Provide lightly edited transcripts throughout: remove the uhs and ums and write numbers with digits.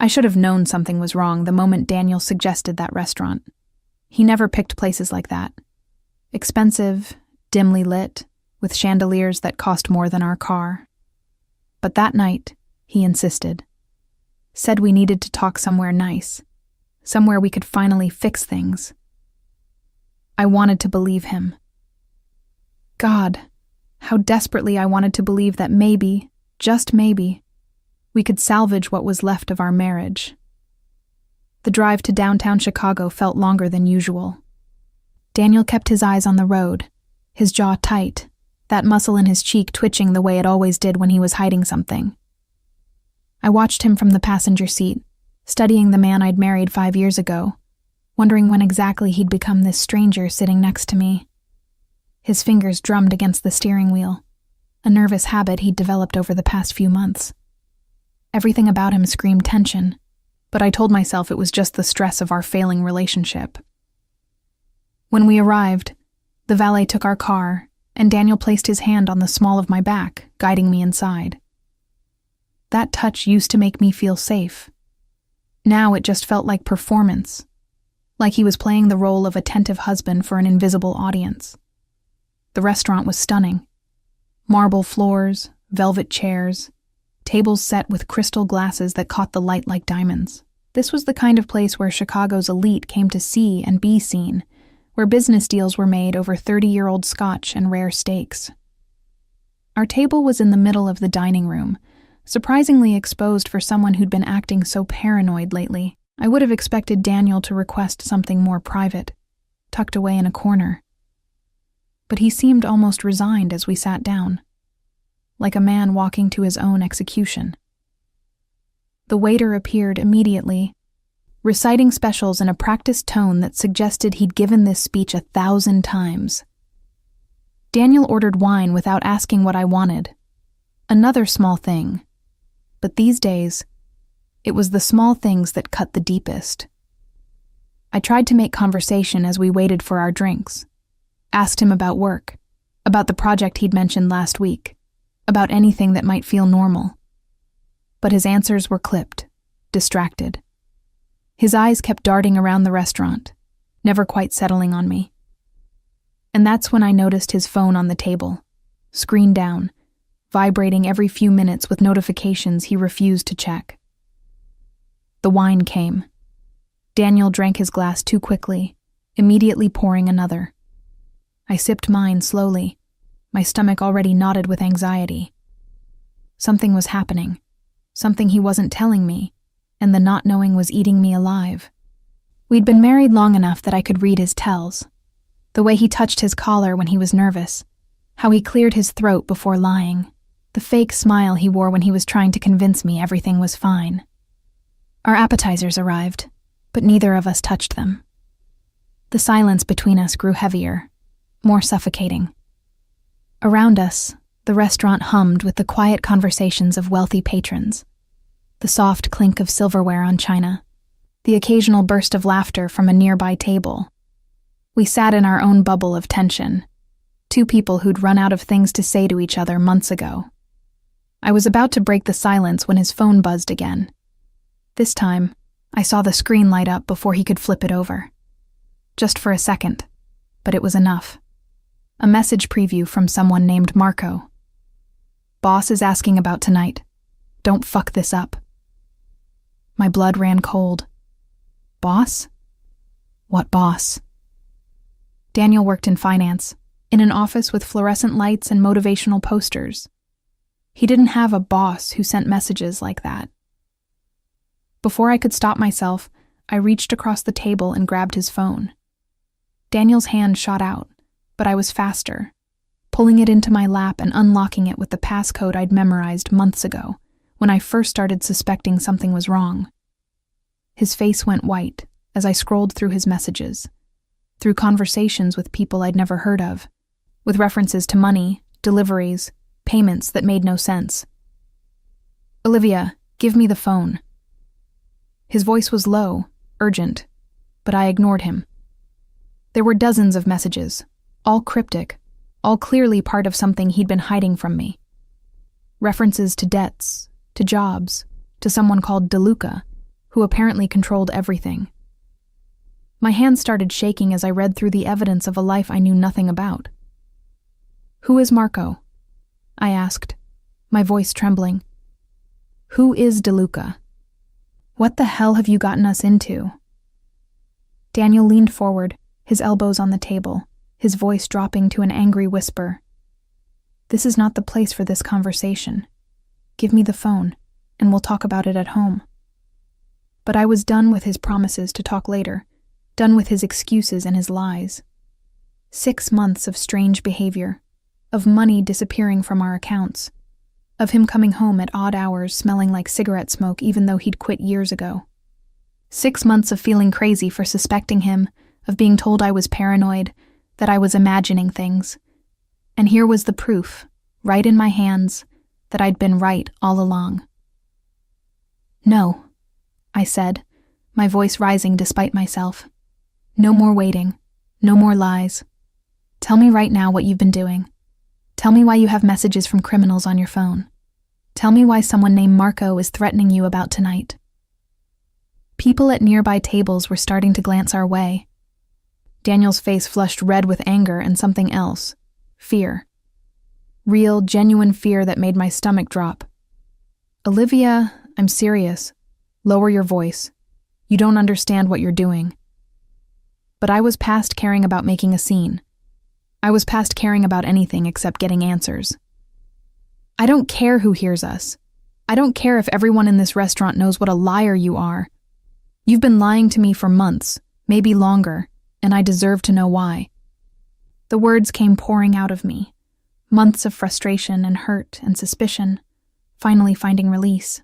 I should have known something was wrong the moment Daniel suggested that restaurant. He never picked places like that. Expensive, dimly lit, with chandeliers that cost more than our car. But that night, he insisted. Said we needed to talk somewhere nice. Somewhere we could finally fix things. I wanted to believe him. God, how desperately I wanted to believe that maybe, just maybe, we could salvage what was left of our marriage. The drive to downtown Chicago felt longer than usual. Daniel kept his eyes on the road, his jaw tight, that muscle in his cheek twitching the way it always did when he was hiding something. I watched him from the passenger seat, studying the man I'd married 5 years ago, wondering when exactly he'd become this stranger sitting next to me. His fingers drummed against the steering wheel, a nervous habit he'd developed over the past few months. Everything about him screamed tension, but I told myself it was just the stress of our failing relationship. When we arrived, the valet took our car, and Daniel placed his hand on the small of my back, guiding me inside. That touch used to make me feel safe. Now it just felt like performance, like he was playing the role of attentive husband for an invisible audience. The restaurant was stunning. Marble floors, velvet chairs, tables set with crystal glasses that caught the light like diamonds. This was the kind of place where Chicago's elite came to see and be seen, where business deals were made over 30-year-old scotch and rare steaks. Our table was in the middle of the dining room, surprisingly exposed for someone who'd been acting so paranoid lately. I would have expected Daniel to request something more private, tucked away in a corner. But he seemed almost resigned as we sat down, like a man walking to his own execution. The waiter appeared immediately, reciting specials in a practiced tone that suggested he'd given this speech 1,000 times. Daniel ordered wine without asking what I wanted. Another small thing. But these days, it was the small things that cut the deepest. I tried to make conversation as we waited for our drinks. Asked him about work, about the project he'd mentioned last week, about anything that might feel normal. But his answers were clipped, distracted. His eyes kept darting around the restaurant, never quite settling on me. And that's when I noticed his phone on the table, screen down, vibrating every few minutes with notifications he refused to check. The wine came. Daniel drank his glass too quickly, immediately pouring another. I sipped mine slowly, my stomach already knotted with anxiety. Something was happening, something he wasn't telling me, and the not knowing was eating me alive. We'd been married long enough that I could read his tells. The way he touched his collar when he was nervous, how he cleared his throat before lying, the fake smile he wore when he was trying to convince me everything was fine. Our appetizers arrived, but neither of us touched them. The silence between us grew heavier, more suffocating. Around us, the restaurant hummed with the quiet conversations of wealthy patrons, the soft clink of silverware on china, the occasional burst of laughter from a nearby table. We sat in our own bubble of tension, two people who'd run out of things to say to each other months ago. I was about to break the silence when his phone buzzed again. This time, I saw the screen light up before he could flip it over. Just for a second, but it was enough. A message preview from someone named Marco. Boss is asking about tonight. Don't fuck this up. My blood ran cold. Boss? What boss? Daniel worked in finance, in an office with fluorescent lights and motivational posters. He didn't have a boss who sent messages like that. Before I could stop myself, I reached across the table and grabbed his phone. Daniel's hand shot out, but I was faster, pulling it into my lap and unlocking it with the passcode I'd memorized months ago, when I first started suspecting something was wrong. His face went white as I scrolled through his messages, through conversations with people I'd never heard of, with references to money, deliveries, payments that made no sense. Olivia, give me the phone. His voice was low, urgent, but I ignored him. There were dozens of messages, all cryptic, all clearly part of something he'd been hiding from me. References to debts, to jobs, to someone called DeLuca, who apparently controlled everything. My hands started shaking as I read through the evidence of a life I knew nothing about. "Who is Marco?" I asked, my voice trembling. "Who is DeLuca? What the hell have you gotten us into?" Daniel leaned forward, his elbows on the table, his voice dropping to an angry whisper. "This is not the place for this conversation. Give me the phone, and we'll talk about it at home." But I was done with his promises to talk later, done with his excuses and his lies. 6 months of strange behavior, of money disappearing from our accounts, of him coming home at odd hours smelling like cigarette smoke even though he'd quit years ago. 6 months of feeling crazy for suspecting him, of being told I was paranoid, that I was imagining things. And here was the proof, right in my hands, that I'd been right all along. "No," I said, my voice rising despite myself. "No more waiting. No more lies. Tell me right now what you've been doing. Tell me why you have messages from criminals on your phone. Tell me why someone named Marco is threatening you about tonight." People at nearby tables were starting to glance our way. Daniel's face flushed red with anger and something else. Fear. Real, genuine fear that made my stomach drop. "Olivia, I'm serious. Lower your voice. You don't understand what you're doing." But I was past caring about making a scene. I was past caring about anything except getting answers. "I don't care who hears us. I don't care if everyone in this restaurant knows what a liar you are. You've been lying to me for months, maybe longer, and I deserve to know why." The words came pouring out of me. Months of frustration and hurt and suspicion, finally finding release.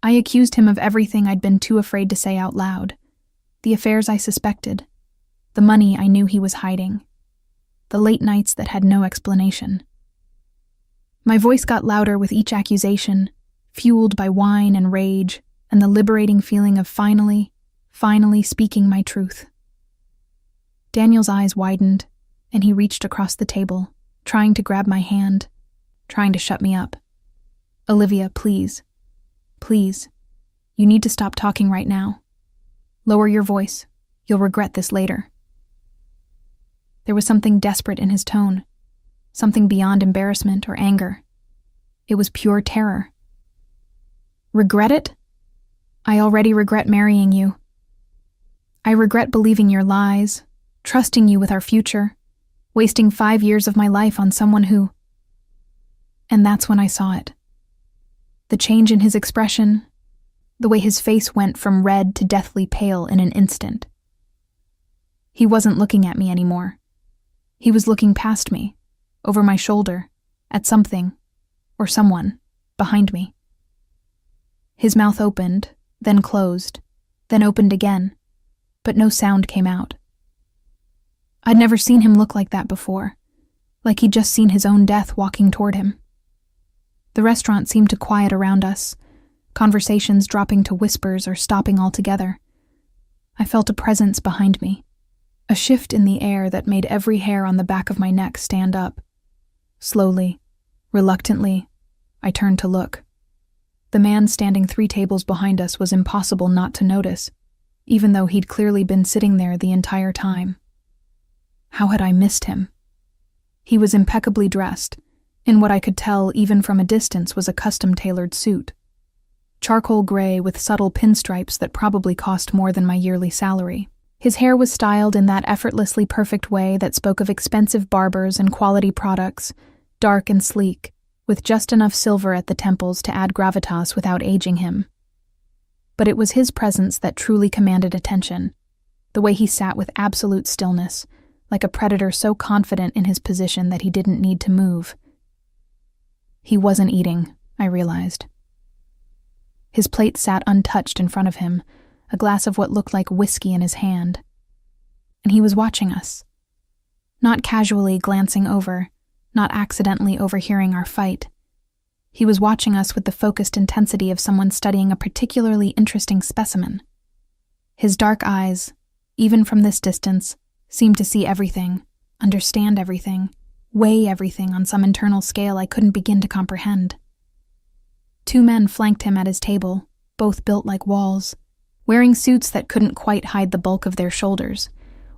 I accused him of everything I'd been too afraid to say out loud. The affairs I suspected. The money I knew he was hiding. The late nights that had no explanation. My voice got louder with each accusation, fueled by wine and rage, and the liberating feeling of finally speaking my truth. Daniel's eyes widened, and he reached across the table, trying to grab my hand, trying to shut me up. "Olivia, please. Please. You need to stop talking right now. Lower your voice. You'll regret this later." There was something desperate in his tone, something beyond embarrassment or anger. It was pure terror. "Regret it? I already regret marrying you. I regret believing your lies, trusting you with our future, wasting 5 years of my life on someone who..." And that's when I saw it. The change in his expression, the way his face went from red to deathly pale in an instant. He wasn't looking at me anymore. He was looking past me, over my shoulder, at something, or someone, behind me. His mouth opened, then closed, then opened again, but no sound came out. I'd never seen him look like that before, like he'd just seen his own death walking toward him. The restaurant seemed to quiet around us, conversations dropping to whispers or stopping altogether. I felt a presence behind me, a shift in the air that made every hair on the back of my neck stand up. Slowly, reluctantly, I turned to look. The man standing 3 tables behind us was impossible not to notice, even though he'd clearly been sitting there the entire time. How had I missed him? He was impeccably dressed, in what I could tell even from a distance was a custom-tailored suit. Charcoal gray with subtle pinstripes that probably cost more than my yearly salary. His hair was styled in that effortlessly perfect way that spoke of expensive barbers and quality products, dark and sleek, with just enough silver at the temples to add gravitas without aging him. But it was his presence that truly commanded attention, the way he sat with absolute stillness, like a predator so confident in his position that he didn't need to move. He wasn't eating, I realized. His plate sat untouched in front of him, a glass of what looked like whiskey in his hand. And he was watching us. Not casually glancing over, not accidentally overhearing our fight. He was watching us with the focused intensity of someone studying a particularly interesting specimen. His dark eyes, even from this distance, seemed to see everything, understand everything, weigh everything on some internal scale I couldn't begin to comprehend. 2 men flanked him at his table, both built like walls, wearing suits that couldn't quite hide the bulk of their shoulders,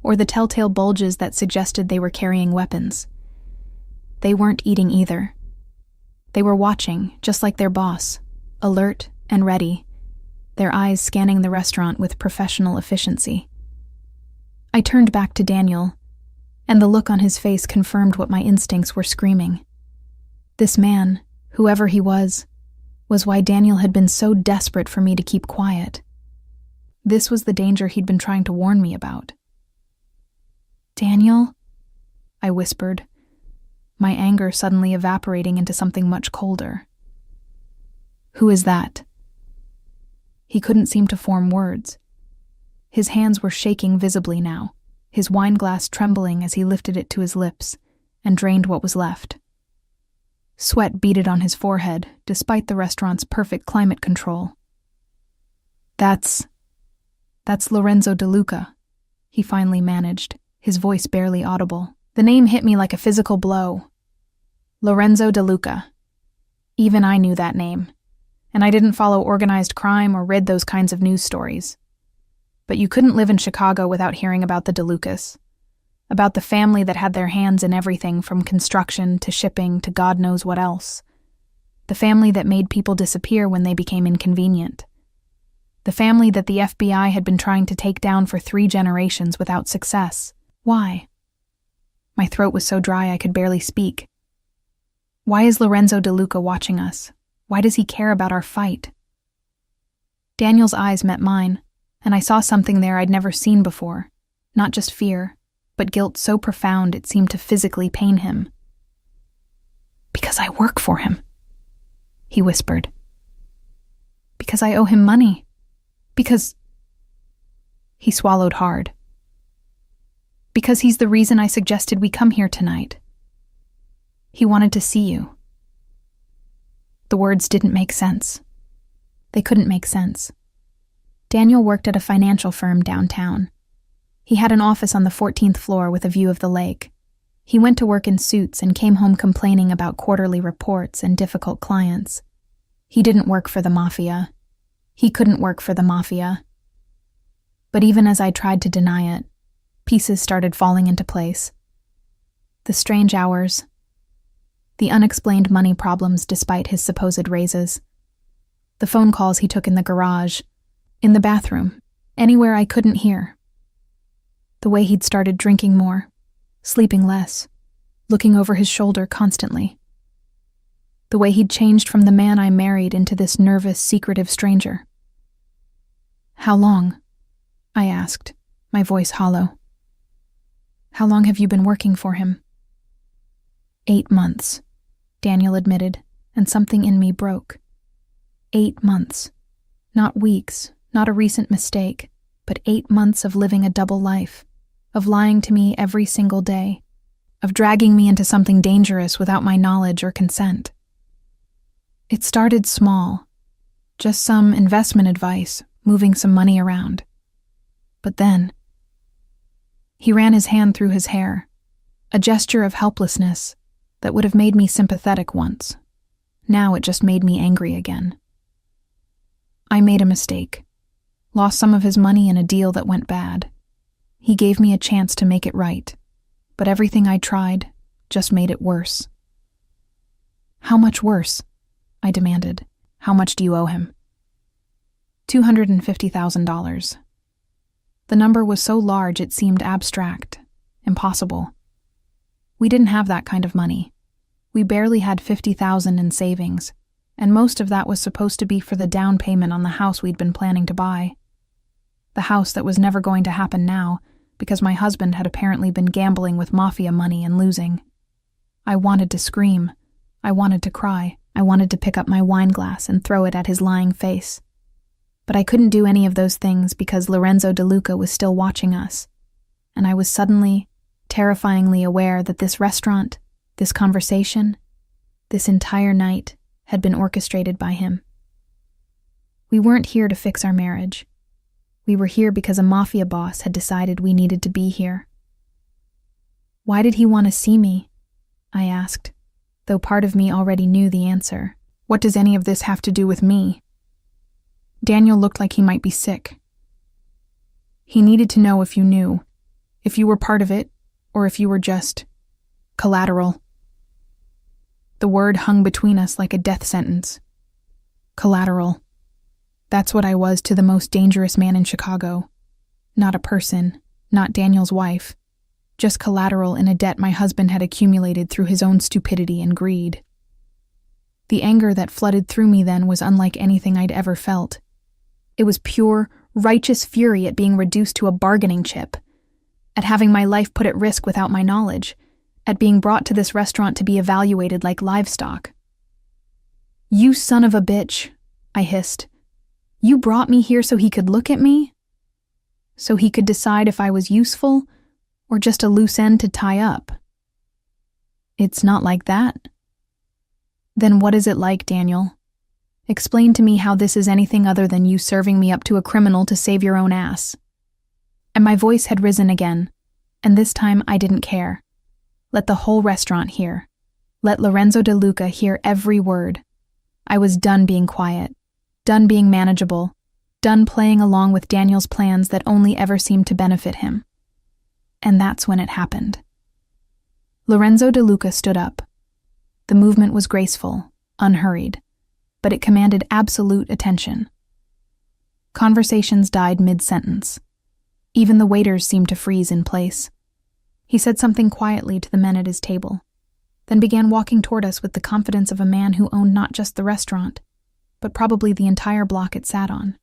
or the telltale bulges that suggested they were carrying weapons. They weren't eating either. They were watching, just like their boss, alert and ready, their eyes scanning the restaurant with professional efficiency. I turned back to Daniel, and the look on his face confirmed what my instincts were screaming. This man, whoever he was why Daniel had been so desperate for me to keep quiet. This was the danger he'd been trying to warn me about. "Daniel?" I whispered, my anger suddenly evaporating into something much colder. "Who is that?" He couldn't seem to form words. His hands were shaking visibly now, his wine glass trembling as he lifted it to his lips and drained what was left. Sweat beaded on his forehead, despite the restaurant's perfect climate control. That's Lorenzo De Luca," he finally managed, his voice barely audible. The name hit me like a physical blow. Lorenzo De Luca. Even I knew that name, and I didn't follow organized crime or read those kinds of news stories. But you couldn't live in Chicago without hearing about the De Lucas, about the family that had their hands in everything from construction to shipping to God knows what else. The family that made people disappear when they became inconvenient. The family that the FBI had been trying to take down for 3 generations without success. Why? My throat was so dry I could barely speak. Why is Lorenzo De Luca watching us? Why does he care about our fight? Daniel's eyes met mine, and I saw something there I'd never seen before. Not just fear, but guilt so profound it seemed to physically pain him. "Because I work for him," he whispered. "Because I owe him money. Because—" He swallowed hard. "Because he's the reason I suggested we come here tonight. He wanted to see you." The words didn't make sense. They couldn't make sense. Daniel worked at a financial firm downtown. He had an office on the 14th floor with a view of the lake. He went to work in suits and came home complaining about quarterly reports and difficult clients. He didn't work for the Mafia. He couldn't work for the Mafia. But even as I tried to deny it, pieces started falling into place. The strange hours, the unexplained money problems despite his supposed raises, the phone calls he took in the garage, in the bathroom, anywhere I couldn't hear. The way he'd started drinking more, sleeping less, looking over his shoulder constantly. The way he'd changed from the man I married into this nervous, secretive stranger. "How long?" I asked, my voice hollow. "How long have you been working for him?" 8 months, Daniel admitted, and something in me broke. 8 months. Not weeks, not a recent mistake, but 8 months of living a double life, of lying to me every single day, of dragging me into something dangerous without my knowledge or consent. It started small, just some investment advice, moving some money around. But then, he ran his hand through his hair, a gesture of helplessness that would have made me sympathetic once. Now it just made me angry again. I made a mistake. Lost some of his money in a deal that went bad. He gave me a chance to make it right, but everything I tried just made it worse. "How much worse?" I demanded. "How much do you owe him?" $250,000. The number was so large it seemed abstract, impossible. We didn't have that kind of money. We barely had $50,000 in savings, and most of that was supposed to be for the down payment on the house we'd been planning to buy. The house that was never going to happen now, because my husband had apparently been gambling with Mafia money and losing. I wanted to scream. I wanted to cry. I wanted to pick up my wine glass and throw it at his lying face. But I couldn't do any of those things because Lorenzo De Luca was still watching us, and I was suddenly, terrifyingly aware that this restaurant, this conversation, this entire night had been orchestrated by him. We weren't here to fix our marriage. We were here because a Mafia boss had decided we needed to be here. "Why did he want to see me?" I asked, though part of me already knew the answer. "What does any of this have to do with me?" Daniel looked like he might be sick. He needed to know if you knew, if you were part of it, or if you were just collateral. The word hung between us like a death sentence. Collateral. That's what I was to the most dangerous man in Chicago. Not a person, not Daniel's wife, just collateral in a debt my husband had accumulated through his own stupidity and greed. The anger that flooded through me then was unlike anything I'd ever felt. It was pure, righteous fury at being reduced to a bargaining chip, at having my life put at risk without my knowledge, at being brought to this restaurant to be evaluated like livestock. "You son of a bitch," I hissed. "You brought me here so he could look at me? So he could decide if I was useful or just a loose end to tie up? It's not like that." "Then what is it like, Daniel? Explain to me how this is anything other than you serving me up to a criminal to save your own ass." And my voice had risen again, and this time I didn't care. Let the whole restaurant hear. Let Lorenzo De Luca hear every word. I was done being quiet, done being manageable, done playing along with Daniel's plans that only ever seemed to benefit him. And that's when it happened. Lorenzo De Luca stood up. The movement was graceful, unhurried, but it commanded absolute attention. Conversations died mid-sentence. Even the waiters seemed to freeze in place. He said something quietly to the men at his table, then began walking toward us with the confidence of a man who owned not just the restaurant, but probably the entire block it sat on.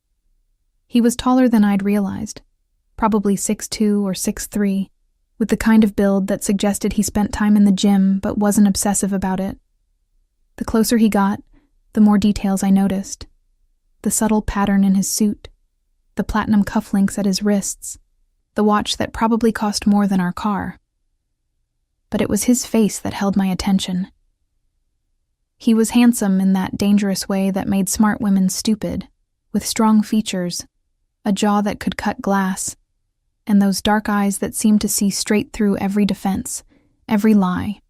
He was taller than I'd realized, probably 6'2" or 6'3", with the kind of build that suggested he spent time in the gym but wasn't obsessive about it. The closer he got, the more details I noticed. The subtle pattern in his suit, the platinum cufflinks at his wrists, the watch that probably cost more than our car. But it was his face that held my attention. He was handsome in that dangerous way that made smart women stupid, with strong features, a jaw that could cut glass, and those dark eyes that seemed to see straight through every defense, every lie,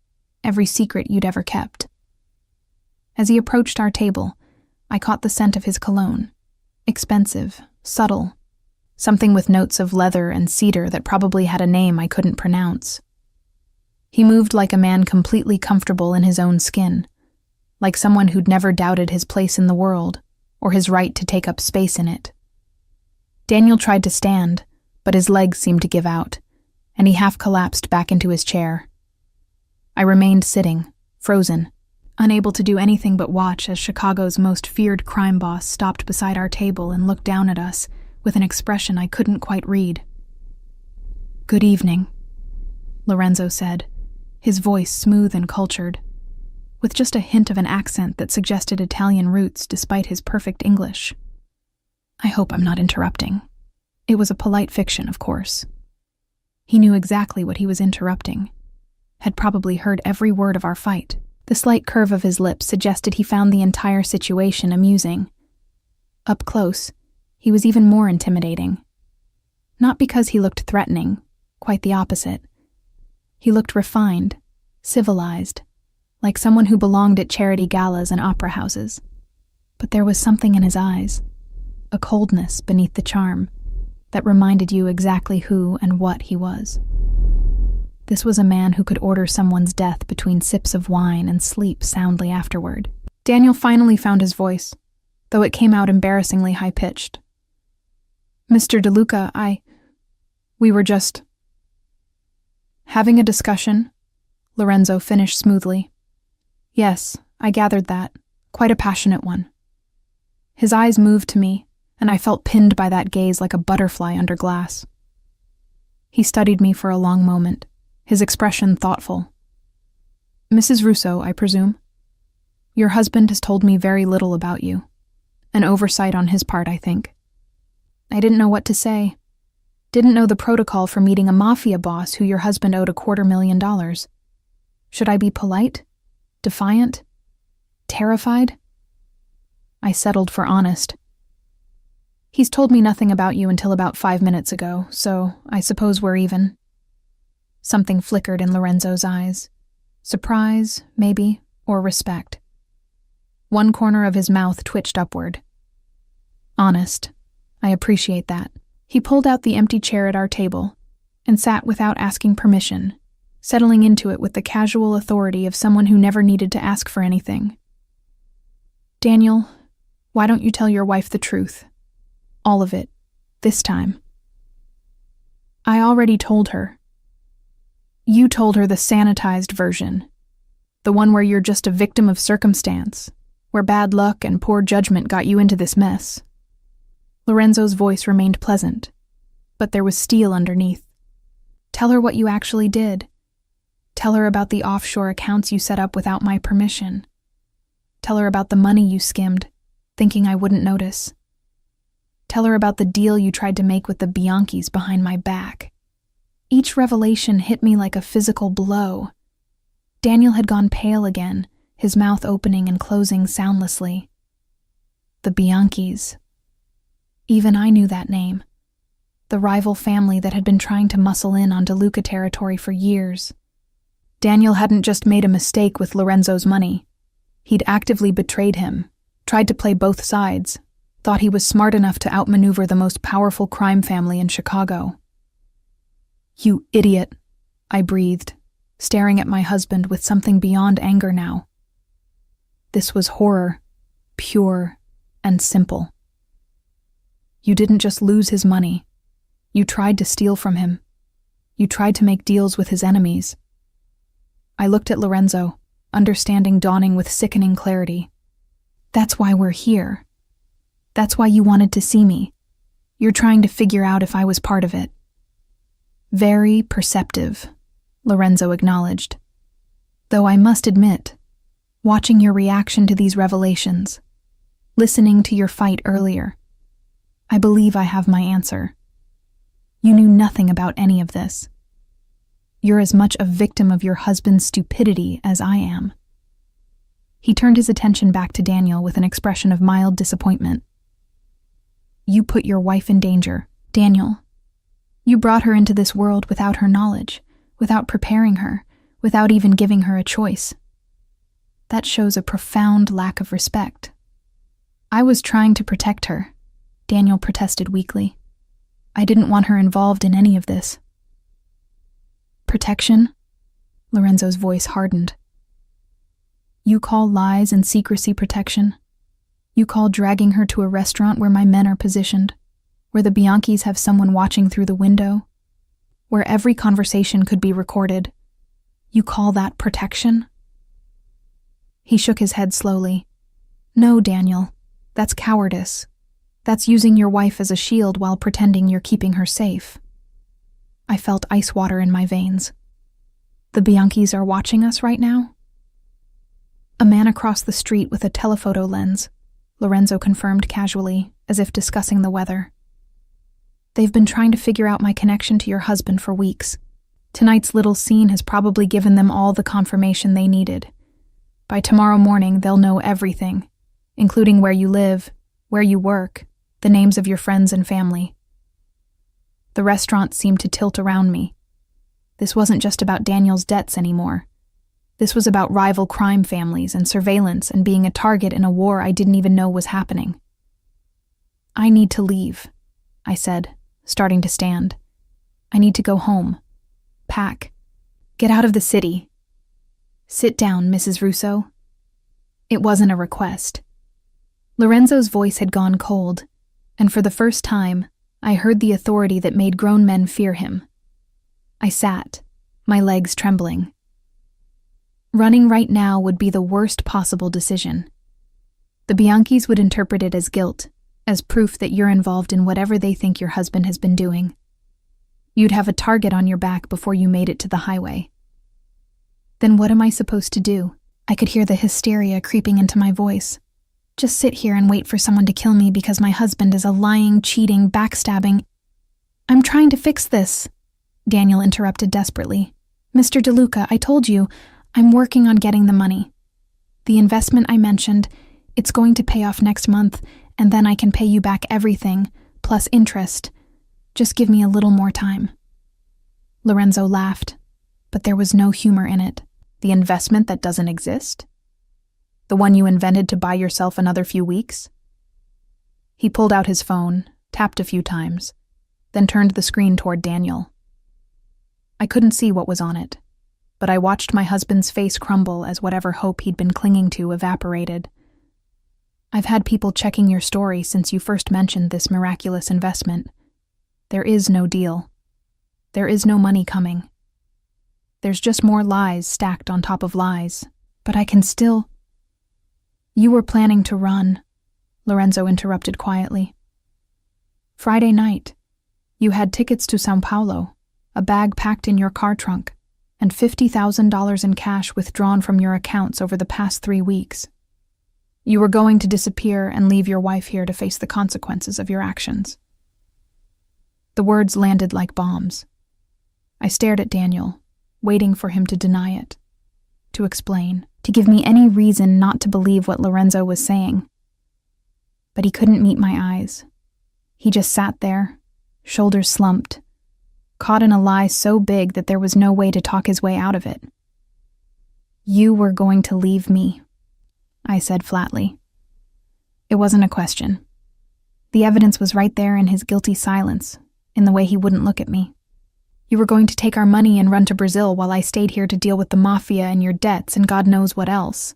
every secret you'd ever kept. As he approached our table, I caught the scent of his cologne. Expensive, subtle, something with notes of leather and cedar that probably had a name I couldn't pronounce. He moved like a man completely comfortable in his own skin, like someone who'd never doubted his place in the world or his right to take up space in it. Daniel tried to stand, but his legs seemed to give out, and he half collapsed back into his chair. I remained sitting, frozen, unable to do anything but watch as Chicago's most feared crime boss stopped beside our table and looked down at us with an expression I couldn't quite read. "Good evening," Lorenzo said, his voice smooth and cultured, with just a hint of an accent that suggested Italian roots despite his perfect English. I hope I'm not interrupting. It was a polite fiction, of course. He knew exactly what he was interrupting, had probably heard every word of our fight. The slight curve of his lips suggested he found the entire situation amusing. Up close, he was even more intimidating. Not because he looked threatening, quite the opposite. He looked refined, civilized, like someone who belonged at charity galas and opera houses. But there was something in his eyes, a coldness beneath the charm, that reminded you exactly who and what he was. This was a man who could order someone's death between sips of wine and sleep soundly afterward. Daniel finally found his voice, though it came out embarrassingly high-pitched. "Mr. De Luca, we were just having a discussion," Lorenzo finished smoothly. "Yes, I gathered that. Quite a passionate one." His eyes moved to me, and I felt pinned by that gaze like a butterfly under glass. He studied me for a long moment, his expression thoughtful. "Mrs. Russo, I presume? Your husband has told me very little about you. An oversight on his part, I think." I didn't know what to say. Didn't know the protocol for meeting a Mafia boss who your husband owed $250,000. Should I be polite? Defiant? Terrified? I settled for honest. "He's told me nothing about you until about 5 minutes ago, so I suppose we're even." Something flickered in Lorenzo's eyes. Surprise, maybe, or respect. One corner of his mouth twitched upward. Honest. I appreciate that. He pulled out the empty chair at our table and sat without asking permission, settling into it with the casual authority of someone who never needed to ask for anything. Daniel, why don't you tell your wife the truth? All of it. This time. I already told her. You told her the sanitized version. The one where you're just a victim of circumstance, where bad luck and poor judgment got you into this mess. Lorenzo's voice remained pleasant, but there was steel underneath. Tell her what you actually did. Tell her about the offshore accounts you set up without my permission. Tell her about the money you skimmed, thinking I wouldn't notice. Tell her about the deal you tried to make with the Bianchis behind my back. Each revelation hit me like a physical blow. Daniel had gone pale again, his mouth opening and closing soundlessly. The Bianchis. Even I knew that name. The rival family that had been trying to muscle in on DeLuca territory for years. Daniel hadn't just made a mistake with Lorenzo's money. He'd actively betrayed him, tried to play both sides, thought he was smart enough to outmaneuver the most powerful crime family in Chicago. You idiot, I breathed, staring at my husband with something beyond anger now. This was horror, pure and simple. You didn't just lose his money. You tried to steal from him. You tried to make deals with his enemies. I looked at Lorenzo, understanding dawning with sickening clarity. That's why we're here. That's why you wanted to see me. You're trying to figure out if I was part of it. Very perceptive, Lorenzo acknowledged. Though I must admit, watching your reaction to these revelations, listening to your fight earlier, I believe I have my answer. You knew nothing about any of this. You're as much a victim of your husband's stupidity as I am. He turned his attention back to Daniel with an expression of mild disappointment. You put your wife in danger, Daniel. You brought her into this world without her knowledge, without preparing her, without even giving her a choice. That shows a profound lack of respect. I was trying to protect her, Daniel protested weakly. I didn't want her involved in any of this. Protection? Lorenzo's voice hardened. You call lies and secrecy protection? You call dragging her to a restaurant where my men are positioned, where the Bianchis have someone watching through the window, where every conversation could be recorded. You call that protection? He shook his head slowly. No, Daniel, that's cowardice. That's using your wife as a shield while pretending you're keeping her safe. I felt ice water in my veins. The Bianchis are watching us right now? A man across the street with a telephoto lens, Lorenzo confirmed casually, as if discussing the weather. They've been trying to figure out my connection to your husband for weeks. Tonight's little scene has probably given them all the confirmation they needed. By tomorrow morning, they'll know everything, including where you live, where you work, the names of your friends and family. The restaurant seemed to tilt around me. This wasn't just about Daniel's debts anymore. This was about rival crime families and surveillance and being a target in a war I didn't even know was happening. I need to leave, I said, starting to stand. I need to go home. Pack. Get out of the city. Sit down, Mrs. Russo. It wasn't a request. Lorenzo's voice had gone cold, and for the first time, I heard the authority that made grown men fear him. I sat, my legs trembling. Running right now would be the worst possible decision. The Bianchis would interpret it as guilt, as proof that you're involved in whatever they think your husband has been doing. You'd have a target on your back before you made it to the highway. Then what am I supposed to do? I could hear the hysteria creeping into my voice. Just sit here and wait for someone to kill me because my husband is a lying, cheating, backstabbing... I'm trying to fix this, Daniel interrupted desperately. Mr. DeLuca, I told you, I'm working on getting the money. The investment I mentioned, it's going to pay off next month, and then I can pay you back everything, plus interest. Just give me a little more time. Lorenzo laughed, but there was no humor in it. The investment that doesn't exist? The one you invented to buy yourself another few weeks? He pulled out his phone, tapped a few times, then turned the screen toward Daniel. I couldn't see what was on it, but I watched my husband's face crumble as whatever hope he'd been clinging to evaporated. I've had people checking your story since you first mentioned this miraculous investment. There is no deal. There is no money coming. There's just more lies stacked on top of lies. But I can still— You were planning to run, Lorenzo interrupted quietly. Friday night, you had tickets to São Paulo, a bag packed in your car trunk, and $50,000 in cash withdrawn from your accounts over the past 3 weeks. You were going to disappear and leave your wife here to face the consequences of your actions. The words landed like bombs. I stared at Daniel, waiting for him to deny it, to explain, to give me any reason not to believe what Lorenzo was saying. But he couldn't meet my eyes. He just sat there, shoulders slumped, caught in a lie so big that there was no way to talk his way out of it. You were going to leave me, I said flatly. It wasn't a question. The evidence was right there in his guilty silence, in the way he wouldn't look at me. You were going to take our money and run to Brazil while I stayed here to deal with the Mafia and your debts and God knows what else.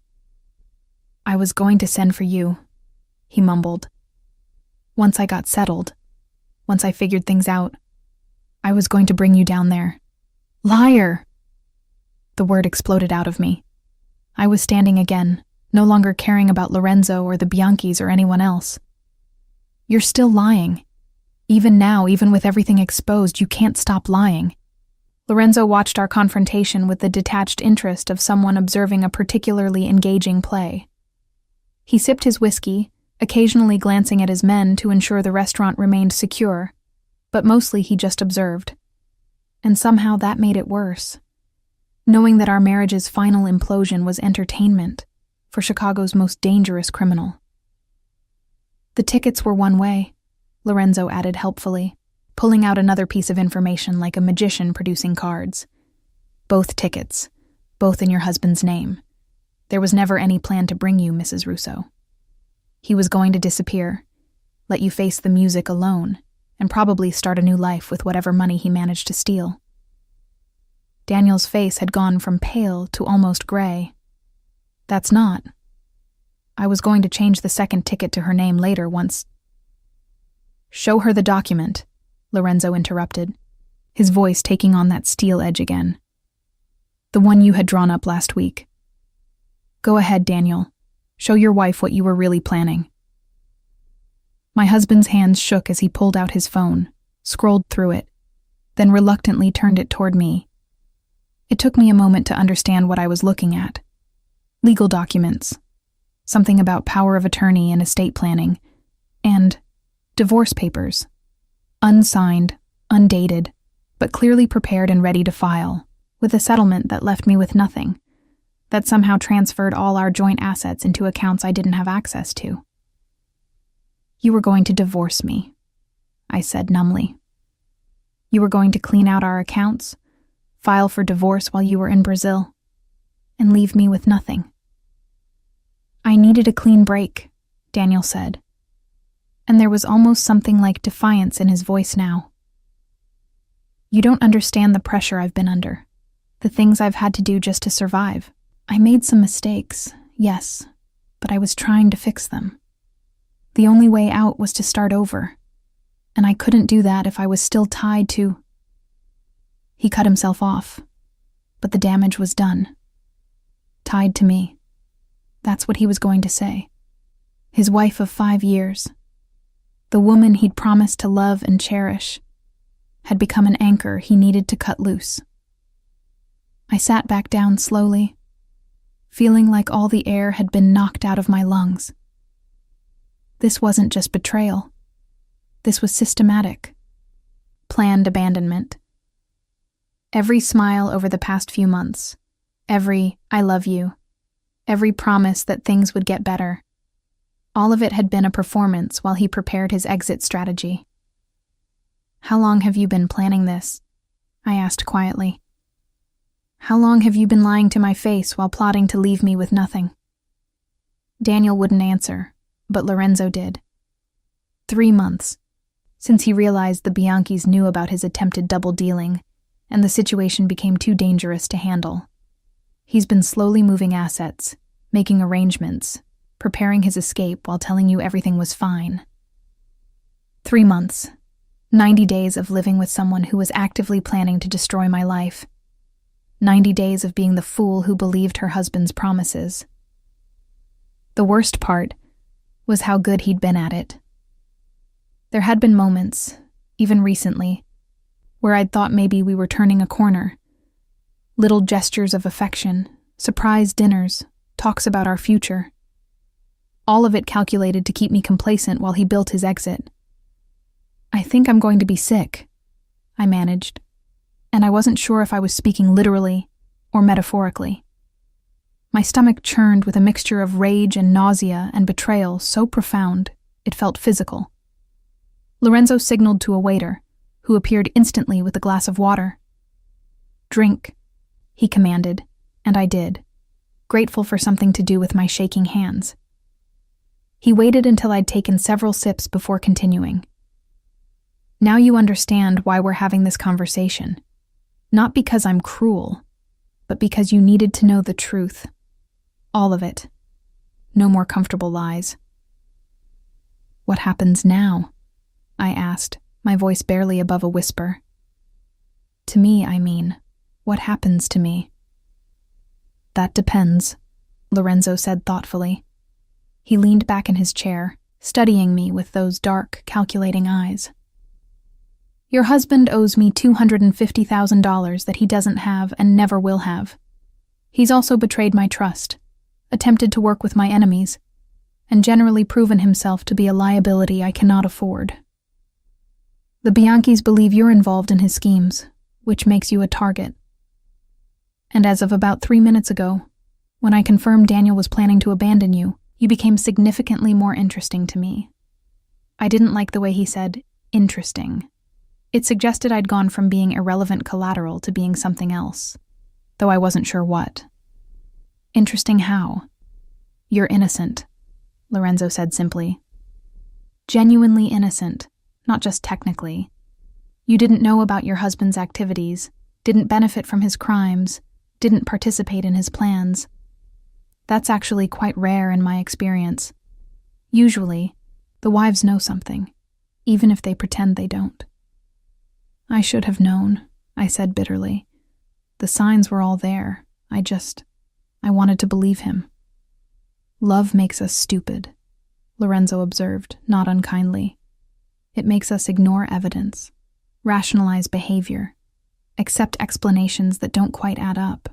I was going to send for you, he mumbled. Once I got settled, once I figured things out, I was going to bring you down there. Liar! The word exploded out of me. I was standing again, no longer caring about Lorenzo or the Bianchis or anyone else. You're still lying. Even now, even with everything exposed, you can't stop lying. Lorenzo watched our confrontation with the detached interest of someone observing a particularly engaging play. He sipped his whiskey, occasionally glancing at his men to ensure the restaurant remained secure, but mostly he just observed. And somehow that made it worse. Knowing that our marriage's final implosion was entertainment for Chicago's most dangerous criminal. The tickets were one way, Lorenzo added helpfully, pulling out another piece of information like a magician producing cards. Both tickets, both in your husband's name. There was never any plan to bring you, Mrs. Russo. He was going to disappear, let you face the music alone, and probably start a new life with whatever money he managed to steal. Daniel's face had gone from pale to almost gray. That's not. I was going to change the second ticket to her name later once— Show her the document, Lorenzo interrupted, his voice taking on that steel edge again. The one you had drawn up last week. Go ahead, Daniel. Show your wife what you were really planning. My husband's hands shook as he pulled out his phone, scrolled through it, then reluctantly turned it toward me. It took me a moment to understand what I was looking at. Legal documents, something about power of attorney and estate planning, and divorce papers. Unsigned, undated, but clearly prepared and ready to file, with a settlement that left me with nothing, that somehow transferred all our joint assets into accounts I didn't have access to. You were going to divorce me, I said numbly. You were going to clean out our accounts, file for divorce while you were in Brazil, and leave me with nothing. I needed a clean break, Daniel said, and there was almost something like defiance in his voice now. You don't understand the pressure I've been under, the things I've had to do just to survive. I made some mistakes, yes, but I was trying to fix them. The only way out was to start over, and I couldn't do that if I was still tied to— He cut himself off, but the damage was done. Tied to me. That's what he was going to say. His wife of 5 years, the woman he'd promised to love and cherish, had become an anchor he needed to cut loose. I sat back down slowly, feeling like all the air had been knocked out of my lungs. This wasn't just betrayal. This was systematic. Planned abandonment. Every smile over the past few months, every "I love you," every promise that things would get better, all of it had been a performance while he prepared his exit strategy. How long have you been planning this? I asked quietly. How long have you been lying to my face while plotting to leave me with nothing? Daniel wouldn't answer, but Lorenzo did. 3 months, since he realized the Bianchis knew about his attempted double-dealing, and the situation became too dangerous to handle. He's been slowly moving assets, making arrangements, preparing his escape while telling you everything was fine. 3 months. 90 days of living with someone who was actively planning to destroy my life. 90 days of being the fool who believed her husband's promises. The worst part was how good he'd been at it. There had been moments, even recently, where I'd thought maybe we were turning a corner. Little gestures of affection, surprise dinners, talks about our future. All of it calculated to keep me complacent while he built his exit. "I think I'm going to be sick," I managed, and I wasn't sure if I was speaking literally or metaphorically. My stomach churned with a mixture of rage and nausea and betrayal so profound it felt physical. Lorenzo signaled to a waiter, who appeared instantly with a glass of water. "Drink," he commanded, and I did, grateful for something to do with my shaking hands. He waited until I'd taken several sips before continuing. "Now you understand why we're having this conversation. Not because I'm cruel, but because you needed to know the truth. All of it. No more comfortable lies." "What happens now?" I asked, my voice barely above a whisper. "To me, I mean. What happens to me?" "That depends," Lorenzo said thoughtfully. He leaned back in his chair, studying me with those dark, calculating eyes. "Your husband owes me $250,000 that he doesn't have and never will have. He's also betrayed my trust, attempted to work with my enemies, and generally proven himself to be a liability I cannot afford. The Bianchis believe you're involved in his schemes, which makes you a target. And as of about 3 minutes ago, when I confirmed Daniel was planning to abandon you, you became significantly more interesting to me." I didn't like the way he said, "interesting." It suggested I'd gone from being irrelevant collateral to being something else, though I wasn't sure what. "Interesting how?" "You're innocent," Lorenzo said simply. "Genuinely innocent, not just technically. You didn't know about your husband's activities, didn't benefit from his crimes, didn't participate in his plans. That's actually quite rare in my experience. Usually, the wives know something, even if they pretend they don't." "I should have known," I said bitterly. "The signs were all there. I wanted to believe him." "Love makes us stupid," Lorenzo observed, not unkindly. "It makes us ignore evidence, rationalize behavior, accept explanations that don't quite add up.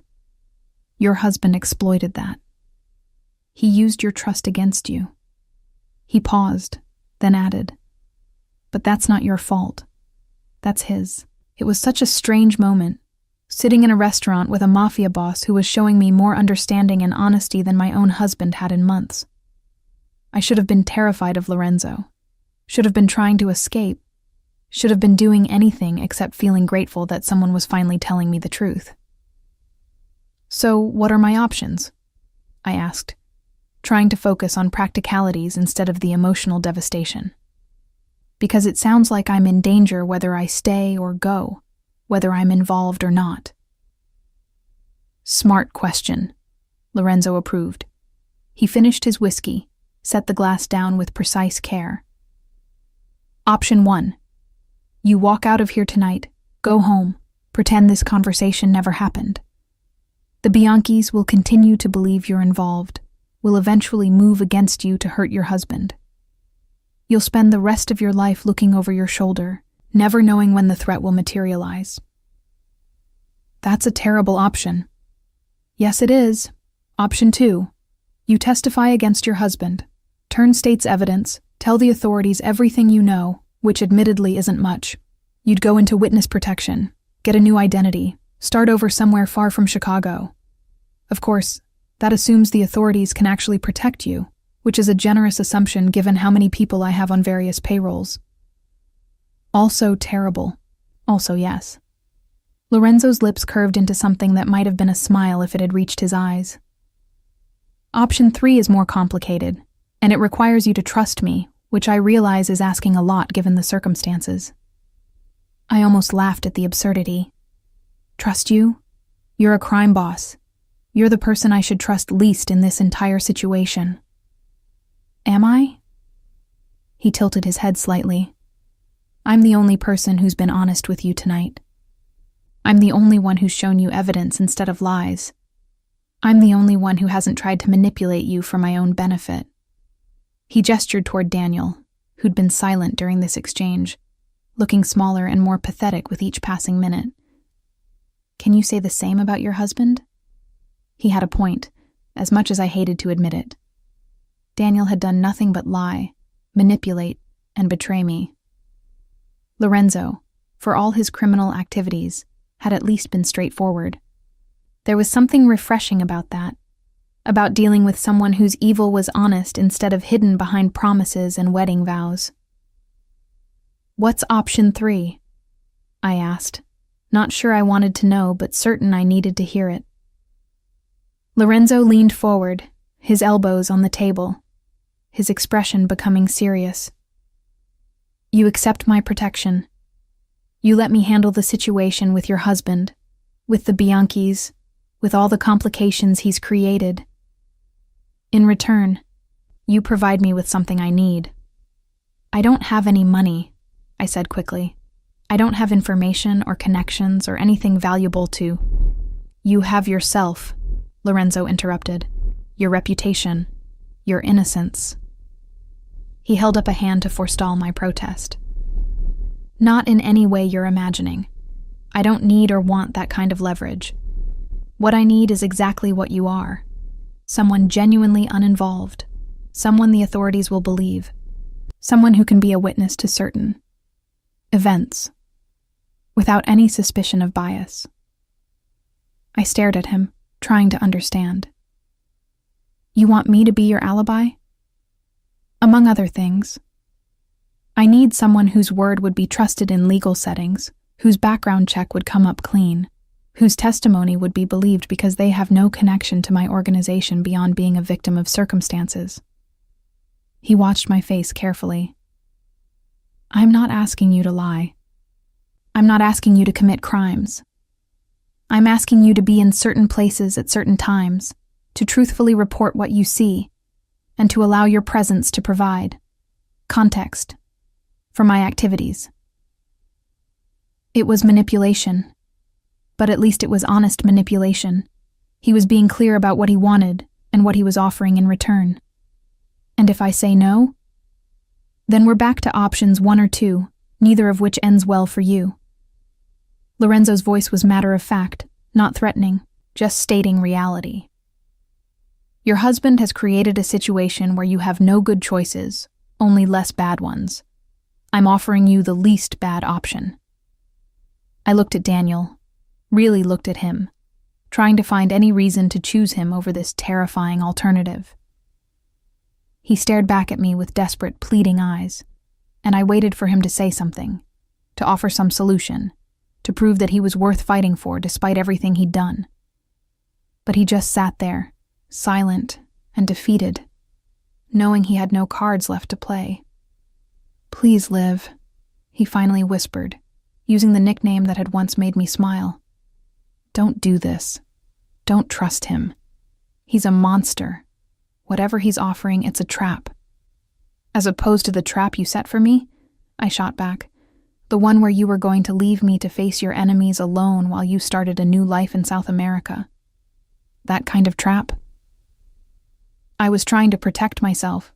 Your husband exploited that. He used your trust against you." He paused, then added, "But that's not your fault. That's his." It was such a strange moment, sitting in a restaurant with a Mafia boss who was showing me more understanding and honesty than my own husband had in months. I should have been terrified of Lorenzo, should have been trying to escape, should have been doing anything except feeling grateful that someone was finally telling me the truth. "So, what are my options?" I asked, trying to focus on practicalities instead of the emotional devastation. Because it sounds like I'm in danger whether I stay or go, whether I'm involved or not. "Smart question," Lorenzo approved. He finished his whiskey, set the glass down with precise care. "Option 1. You walk out of here tonight, go home, pretend this conversation never happened. The Bianchis will continue to believe you're involved, will eventually move against you to hurt your husband. You'll spend the rest of your life looking over your shoulder, never knowing when the threat will materialize." "That's a terrible option." "Yes, it is. Option 2. You testify against your husband, turn state's evidence, tell the authorities everything you know, which admittedly isn't much. You'd go into witness protection, get a new identity, start over somewhere far from Chicago. Of course, that assumes the authorities can actually protect you, which is a generous assumption given how many people I have on various payrolls." "Also terrible. Also yes." Lorenzo's lips curved into something that might have been a smile if it had reached his eyes. "Option 3 is more complicated, and it requires you to trust me, which I realize is asking a lot given the circumstances. I almost laughed at the absurdity. Trust you? You're a crime boss. You're the person I should trust least in this entire situation. Am I? He tilted his head slightly. I'm the only person who's been honest with you tonight. I'm the only one who's shown you evidence instead of lies. I'm the only one who hasn't tried to manipulate you for my own benefit. He gestured toward Daniel, who'd been silent during this exchange, looking smaller and more pathetic with each passing minute. Can you say the same about your husband? He had a point, as much as I hated to admit it. Daniel had done nothing but lie, manipulate, and betray me. Lorenzo, for all his criminal activities, had at least been straightforward. There was something refreshing about that, about dealing with someone whose evil was honest instead of hidden behind promises and wedding vows. What's option 3? I asked, not sure I wanted to know, but certain I needed to hear it. Lorenzo leaned forward, his elbows on the table, his expression becoming serious. You accept my protection. You let me handle the situation with your husband, with the Bianchis, with all the complications he's created. In return, you provide me with something I need. I don't have any money, I said quickly. I don't have information or connections or anything valuable to. You have yourself, Lorenzo interrupted. Your reputation, your innocence. He held up a hand to forestall my protest. Not in any way you're imagining. I don't need or want that kind of leverage. What I need is exactly what you are. Someone genuinely uninvolved. Someone the authorities will believe. Someone who can be a witness to certain events, without any suspicion of bias. I stared at him, trying to understand. You want me to be your alibi? Among other things. I need someone whose word would be trusted in legal settings, whose background check would come up clean, whose testimony would be believed because they have no connection to my organization beyond being a victim of circumstances. He watched my face carefully. I'm not asking you to lie. I'm not asking you to commit crimes. I'm asking you to be in certain places at certain times, to truthfully report what you see, and to allow your presence to provide context for my activities. It was manipulation, but at least it was honest manipulation. He was being clear about what he wanted and what he was offering in return. And if I say no, then we're back to options 1 or 2, neither of which ends well for you. Lorenzo's voice was matter of fact, not threatening, just stating reality. Your husband has created a situation where you have no good choices, only less bad ones. I'm offering you the least bad option. I looked at Daniel, really looked at him, trying to find any reason to choose him over this terrifying alternative. He stared back at me with desperate, pleading eyes, and I waited for him to say something, to offer some solution, to prove that he was worth fighting for despite everything he'd done. But he just sat there, silent and defeated, knowing he had no cards left to play. Please, Liv, he finally whispered, using the nickname that had once made me smile. Don't do this. Don't trust him. He's a monster. Whatever he's offering, it's a trap. As opposed to the trap you set for me, I shot back. The one where you were going to leave me to face your enemies alone while you started a new life in South America. That kind of trap? I was trying to protect myself,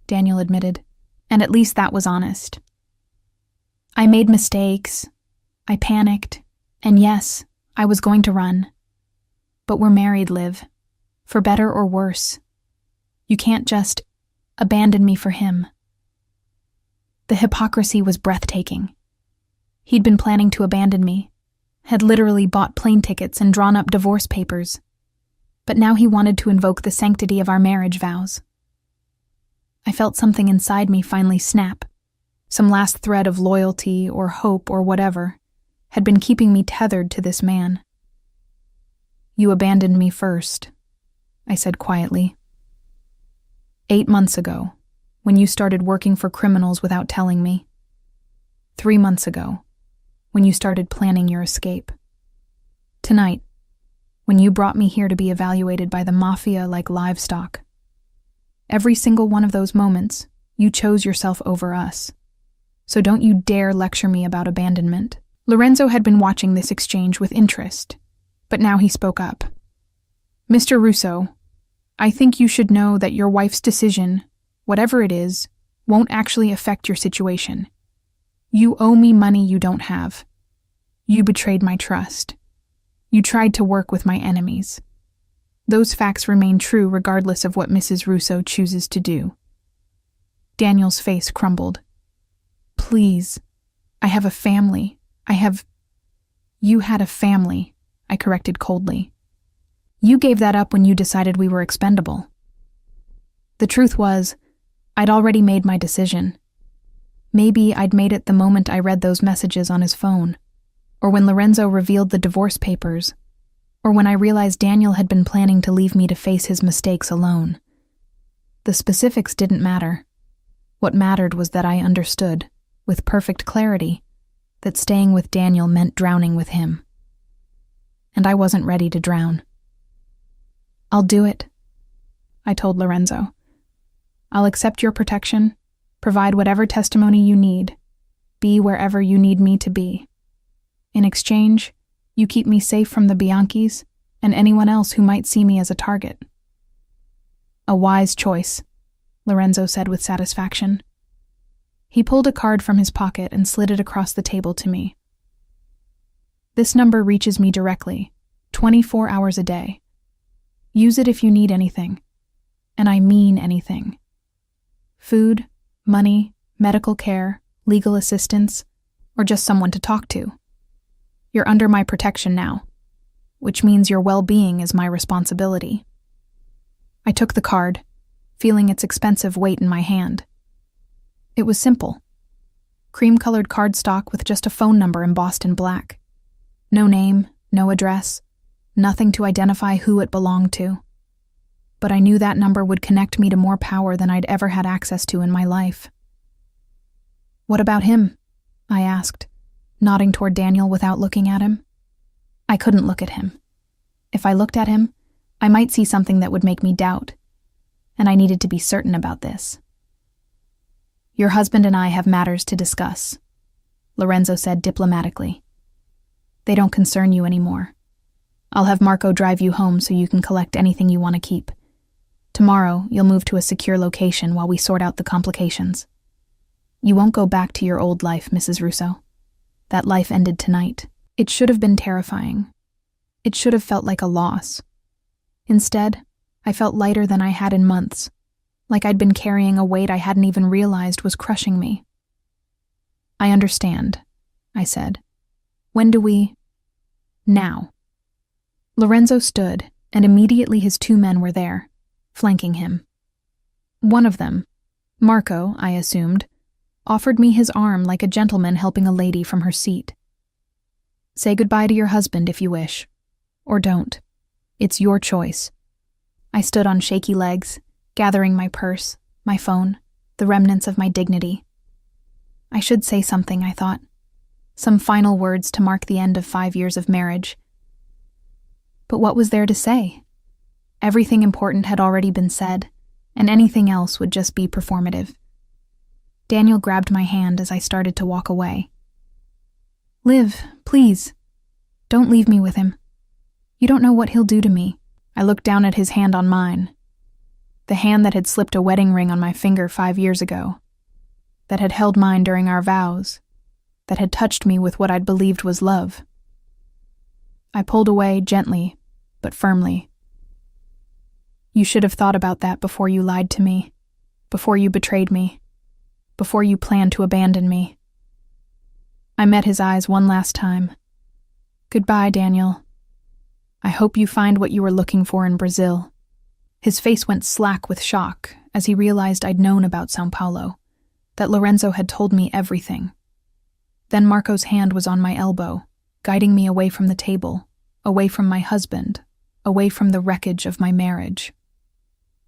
Daniel admitted, and at least that was honest. I made mistakes. I panicked. And yes, I was going to run. But we're married, Liv. For better or worse. You can't just abandon me for him. The hypocrisy was breathtaking. He'd been planning to abandon me, had literally bought plane tickets and drawn up divorce papers. But now he wanted to invoke the sanctity of our marriage vows. I felt something inside me finally snap. Some last thread of loyalty or hope or whatever had been keeping me tethered to this man. You abandoned me first, I said quietly. 8 months ago, when you started working for criminals without telling me. 3 months ago, when you started planning your escape. Tonight, when you brought me here to be evaluated by the Mafia like livestock. Every single one of those moments, you chose yourself over us. So don't you dare lecture me about abandonment. Lorenzo had been watching this exchange with interest, but now he spoke up. Mr. Russo, I think you should know that your wife's decision, whatever it is, won't actually affect your situation. You owe me money you don't have. You betrayed my trust. You tried to work with my enemies. Those facts remain true regardless of what Mrs. Russo chooses to do. Daniel's face crumbled. Please, I have a family. You had a family, I corrected coldly. You gave that up when you decided we were expendable. The truth was, I'd already made my decision. Maybe I'd made it the moment I read those messages on his phone, or when Lorenzo revealed the divorce papers, or when I realized Daniel had been planning to leave me to face his mistakes alone. The specifics didn't matter. What mattered was that I understood, with perfect clarity, that staying with Daniel meant drowning with him. And I wasn't ready to drown. I'll do it, I told Lorenzo. I'll accept your protection, provide whatever testimony you need, be wherever you need me to be. In exchange, you keep me safe from the Bianchis and anyone else who might see me as a target. A wise choice, Lorenzo said with satisfaction. He pulled a card from his pocket and slid it across the table to me. This number reaches me directly, 24 hours a day. Use it if you need anything. And I mean anything. Food, money, medical care, legal assistance, or just someone to talk to. You're under my protection now, which means your well-being is my responsibility. I took the card, feeling its expensive weight in my hand. It was simple. Cream-colored cardstock with just a phone number embossed in black. No name, no address, nothing to identify who it belonged to. But I knew that number would connect me to more power than I'd ever had access to in my life. What about him? I asked, nodding toward Daniel without looking at him. I couldn't look at him. If I looked at him, I might see something that would make me doubt, and I needed to be certain about this. Your husband and I have matters to discuss, Lorenzo said diplomatically. They don't concern you anymore. I'll have Marco drive you home so you can collect anything you want to keep. Tomorrow, you'll move to a secure location while we sort out the complications. You won't go back to your old life, Mrs. Russo. That life ended tonight. It should have been terrifying. It should have felt like a loss. Instead, I felt lighter than I had in months, like I'd been carrying a weight I hadn't even realized was crushing me. I understand, I said. When do we? Now. Lorenzo stood, and immediately his 2 men were there, flanking him. One of them, Marco, I assumed, offered me his arm like a gentleman helping a lady from her seat. Say goodbye to your husband if you wish, or don't. It's your choice. I stood on shaky legs, gathering my purse, my phone, the remnants of my dignity. I should say something, I thought. Some final words to mark the end of 5 years of marriage. But what was there to say? Everything important had already been said, and anything else would just be performative. Daniel grabbed my hand as I started to walk away. Liv, please. Don't leave me with him. You don't know what he'll do to me. I looked down at his hand on mine. The hand that had slipped a wedding ring on my finger 5 years ago. That had held mine during our vows. That had touched me with what I'd believed was love. I pulled away gently, but firmly. You should have thought about that before you lied to me, before you betrayed me, before you planned to abandon me. I met his eyes one last time. Goodbye, Daniel. I hope you find what you were looking for in Brazil. His face went slack with shock as he realized I'd known about São Paulo, that Lorenzo had told me everything. Then Marco's hand was on my elbow, guiding me away from the table, away from my husband, away from the wreckage of my marriage.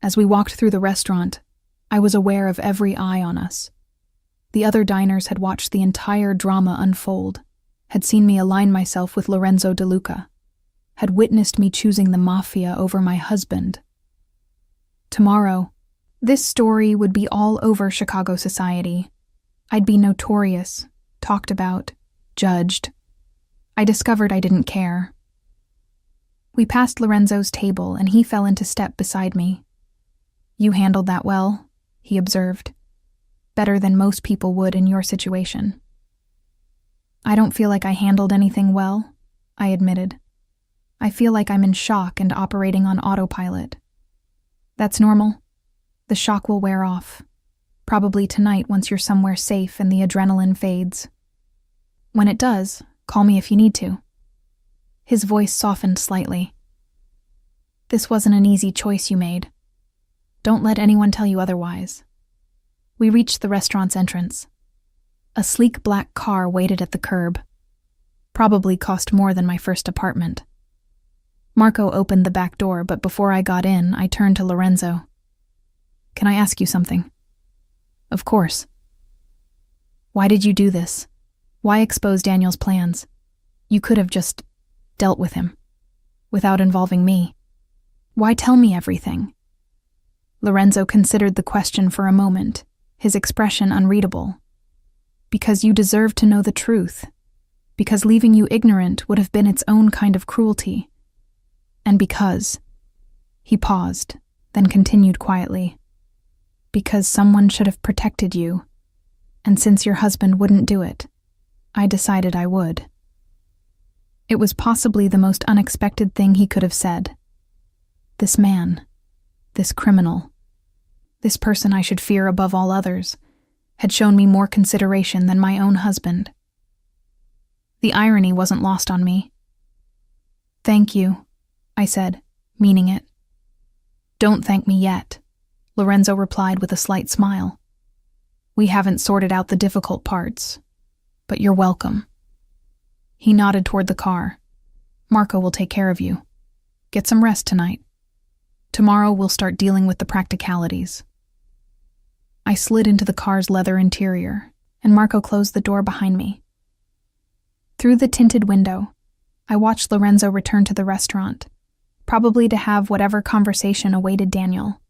As we walked through the restaurant, I was aware of every eye on us. The other diners had watched the entire drama unfold, had seen me align myself with Lorenzo De Luca, had witnessed me choosing the Mafia over my husband. Tomorrow, this story would be all over Chicago society. I'd be notorious, talked about, judged. I discovered I didn't care. We passed Lorenzo's table and he fell into step beside me. "You handled that well," he observed. "Better than most people would in your situation." "I don't feel like I handled anything well," I admitted. "I feel like I'm in shock and operating on autopilot." "That's normal. The shock will wear off. Probably tonight once you're somewhere safe and the adrenaline fades. When it does, call me if you need to." His voice softened slightly. "This wasn't an easy choice you made. Don't let anyone tell you otherwise." We reached the restaurant's entrance. A sleek black car waited at the curb. Probably cost more than my first apartment. Marco opened the back door, but before I got in, I turned to Lorenzo. "Can I ask you something?" "Of course." "Why did you do this? Why expose Daniel's plans? You could have just dealt with him, without involving me. Why tell me everything?" Lorenzo considered the question for a moment, his expression unreadable. "Because you deserve to know the truth. Because leaving you ignorant would have been its own kind of cruelty. And because..." He paused, then continued quietly. "Because someone should have protected you. And since your husband wouldn't do it, I decided I would." It was possibly the most unexpected thing he could have said. This man, this criminal, this person I should fear above all others, had shown me more consideration than my own husband. The irony wasn't lost on me. "Thank you," I said, meaning it. "Don't thank me yet," Lorenzo replied with a slight smile. "We haven't sorted out the difficult parts, but you're welcome." He nodded toward the car. "Marco will take care of you. Get some rest tonight. Tomorrow we'll start dealing with the practicalities." I slid into the car's leather interior, and Marco closed the door behind me. Through the tinted window, I watched Lorenzo return to the restaurant, probably to have whatever conversation awaited Daniel.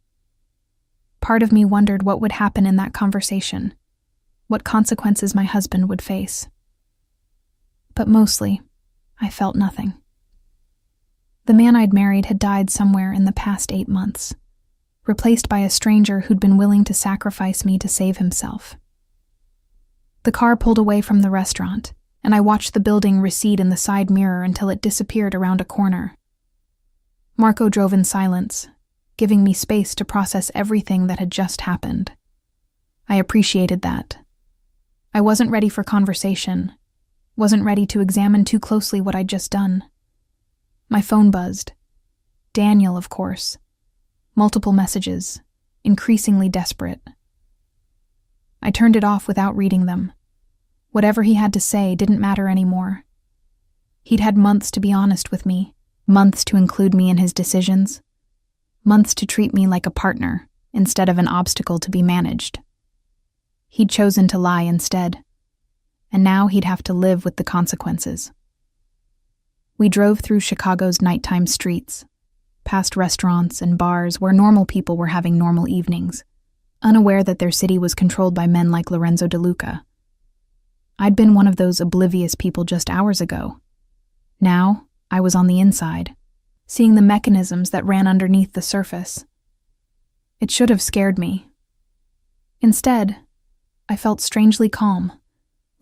Part of me wondered what would happen in that conversation, what consequences my husband would face. But mostly, I felt nothing. The man I'd married had died somewhere in the past 8 months, replaced by a stranger who'd been willing to sacrifice me to save himself. The car pulled away from the restaurant, and I watched the building recede in the side mirror until it disappeared around a corner. Marco drove in silence, giving me space to process everything that had just happened. I appreciated that. I wasn't ready for conversation, wasn't ready to examine too closely what I'd just done. My phone buzzed. Daniel, of course. Multiple messages, increasingly desperate. I turned it off without reading them. Whatever he had to say didn't matter anymore. He'd had months to be honest with me, months to include me in his decisions, months to treat me like a partner instead of an obstacle to be managed. He'd chosen to lie instead, and now he'd have to live with the consequences. We drove through Chicago's nighttime streets, past restaurants and bars where normal people were having normal evenings, unaware that their city was controlled by men like Lorenzo De Luca. I'd been one of those oblivious people just hours ago. Now, I was on the inside, seeing the mechanisms that ran underneath the surface. It should have scared me. Instead, I felt strangely calm,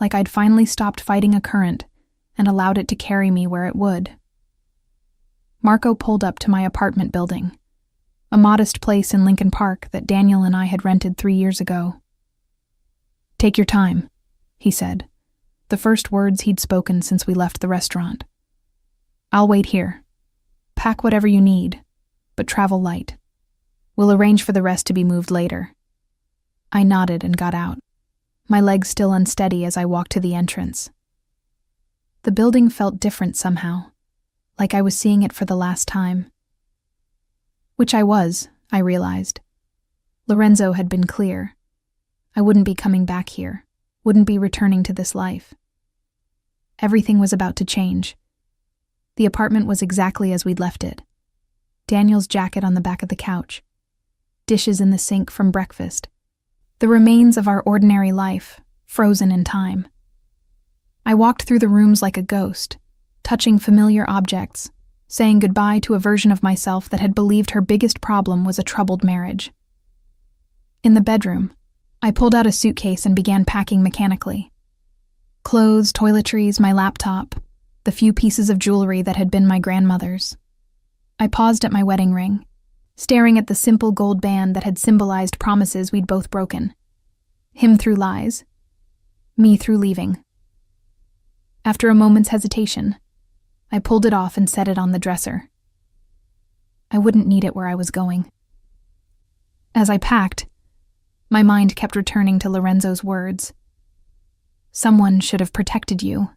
like I'd finally stopped fighting a current and allowed it to carry me where it would. Marco pulled up to my apartment building, a modest place in Lincoln Park that Daniel and I had rented 3 years ago. "Take your time," he said, the first words he'd spoken since we left the restaurant. "I'll wait here. Pack whatever you need, but travel light. We'll arrange for the rest to be moved later." I nodded and got out, my legs still unsteady as I walked to the entrance. The building felt different somehow, like I was seeing it for the last time. Which I was, I realized. Lorenzo had been clear. I wouldn't be coming back here, wouldn't be returning to this life. Everything was about to change. The apartment was exactly as we'd left it. Daniel's jacket on the back of the couch. Dishes in the sink from breakfast. The remains of our ordinary life, frozen in time. I walked through the rooms like a ghost, touching familiar objects, saying goodbye to a version of myself that had believed her biggest problem was a troubled marriage. In the bedroom, I pulled out a suitcase and began packing mechanically. Clothes, toiletries, my laptop, the few pieces of jewelry that had been my grandmother's. I paused at my wedding ring, staring at the simple gold band that had symbolized promises we'd both broken. Him through lies, me through leaving. After a moment's hesitation, I pulled it off and set it on the dresser. I wouldn't need it where I was going. As I packed, my mind kept returning to Lorenzo's words. Someone should have protected you.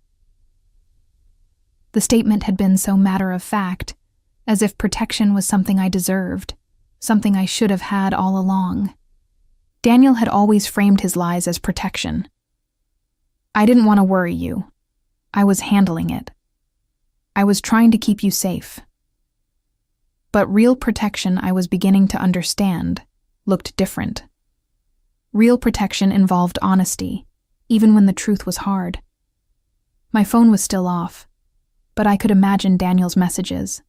The statement had been so matter-of-fact, as if protection was something I deserved, something I should have had all along. Daniel had always framed his lies as protection. I didn't want to worry you. I was handling it. I was trying to keep you safe. But real protection, I was beginning to understand, looked different. Real protection involved honesty, even when the truth was hard. My phone was still off, but I could imagine Daniel's messages.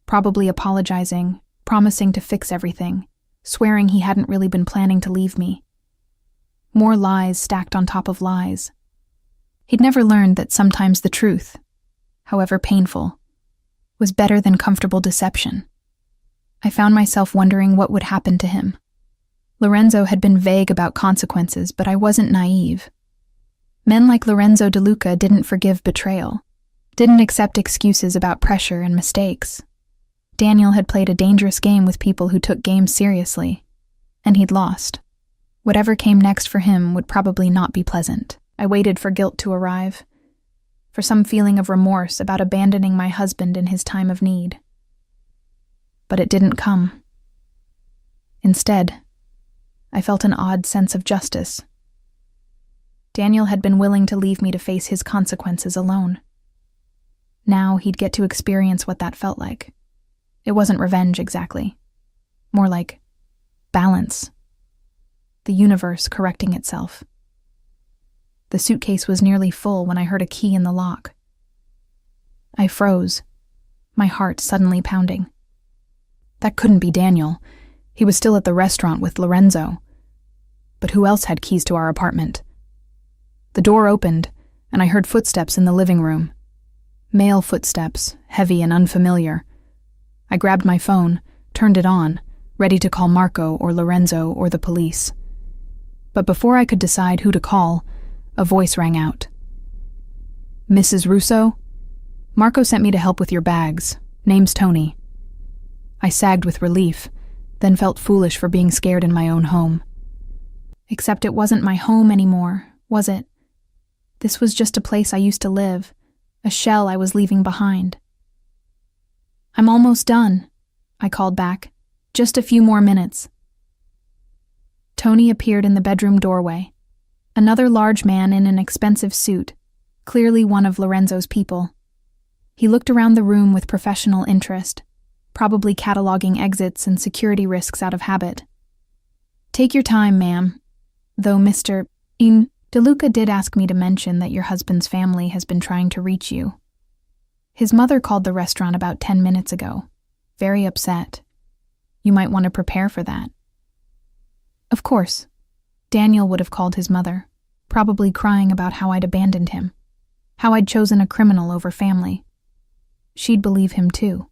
Probably apologizing, promising to fix everything, swearing he hadn't really been planning to leave me. More lies stacked on top of lies. He'd never learned that sometimes the truth, however painful, was better than comfortable deception. I found myself wondering what would happen to him. Lorenzo had been vague about consequences, but I wasn't naive. Men like Lorenzo De Luca didn't forgive betrayal, didn't accept excuses about pressure and mistakes. Daniel had played a dangerous game with people who took games seriously, and he'd lost. Whatever came next for him would probably not be pleasant. I waited for guilt to arrive, for some feeling of remorse about abandoning my husband in his time of need. But it didn't come. Instead, I felt an odd sense of justice. Daniel had been willing to leave me to face his consequences alone. Now he'd get to experience what that felt like. It wasn't revenge exactly. More like balance. The universe correcting itself. The suitcase was nearly full when I heard a key in the lock. I froze, my heart suddenly pounding. That couldn't be Daniel. He was still at the restaurant with Lorenzo. But who else had keys to our apartment? The door opened, and I heard footsteps in the living room. Male footsteps, heavy and unfamiliar. I grabbed my phone, turned it on, ready to call Marco or Lorenzo or the police. But before I could decide who to call, a voice rang out. "Mrs. Russo? Marco sent me to help with your bags. Name's Tony." I sagged with relief, then felt foolish for being scared in my own home. Except it wasn't my home anymore, was it? This was just a place I used to live, a shell I was leaving behind. "I'm almost done," I called back. "Just a few more minutes." Tony appeared in the bedroom doorway. Another large man in an expensive suit, clearly one of Lorenzo's people. He looked around the room with professional interest, probably cataloging exits and security risks out of habit. "Take your time, ma'am. Though Mr. De Luca did ask me to mention that your husband's family has been trying to reach you. His mother called the restaurant about 10 minutes ago, very upset. You might want to prepare for that." Of course, Daniel would have called his mother, probably crying about how I'd abandoned him, how I'd chosen a criminal over family. She'd believe him too.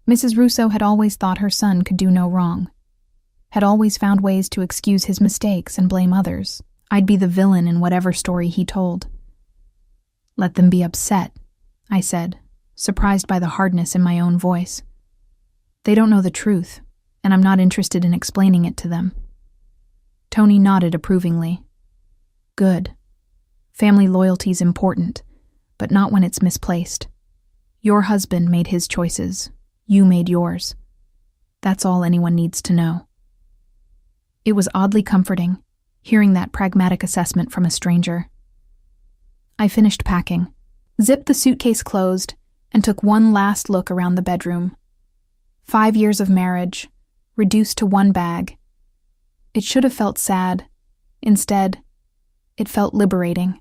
Mrs. Russo had always thought her son could do no wrong, had always found ways to excuse his mistakes and blame others. I'd be the villain in whatever story he told. "Let them be upset," I said, surprised by the hardness in my own voice. "They don't know the truth, and I'm not interested in explaining it to them." Tony nodded approvingly. "Good. Family loyalty's important, but not when it's misplaced. Your husband made his choices. You made yours. That's all anyone needs to know." It was oddly comforting, hearing that pragmatic assessment from a stranger. I finished packing, zipped the suitcase closed, and took one last look around the bedroom. 5 years of marriage, reduced to one bag. It should have felt sad. Instead, it felt liberating.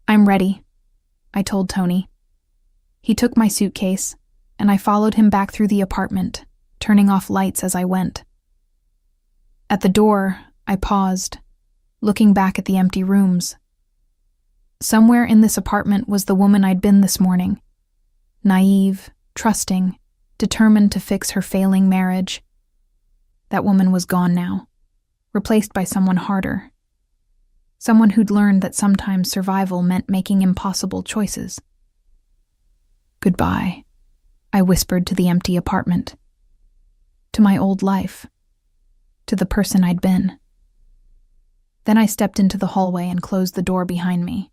"I'm ready," I told Tony. He took my suitcase, and I followed him back through the apartment, turning off lights as I went. At the door, I paused, looking back at the empty rooms. Somewhere in this apartment was the woman I'd been this morning. Naive, trusting, determined to fix her failing marriage. That woman was gone now, replaced by someone harder. Someone who'd learned that sometimes survival meant making impossible choices. "Goodbye," I whispered to the empty apartment. To my old life. To the person I'd been. Then I stepped into the hallway and closed the door behind me.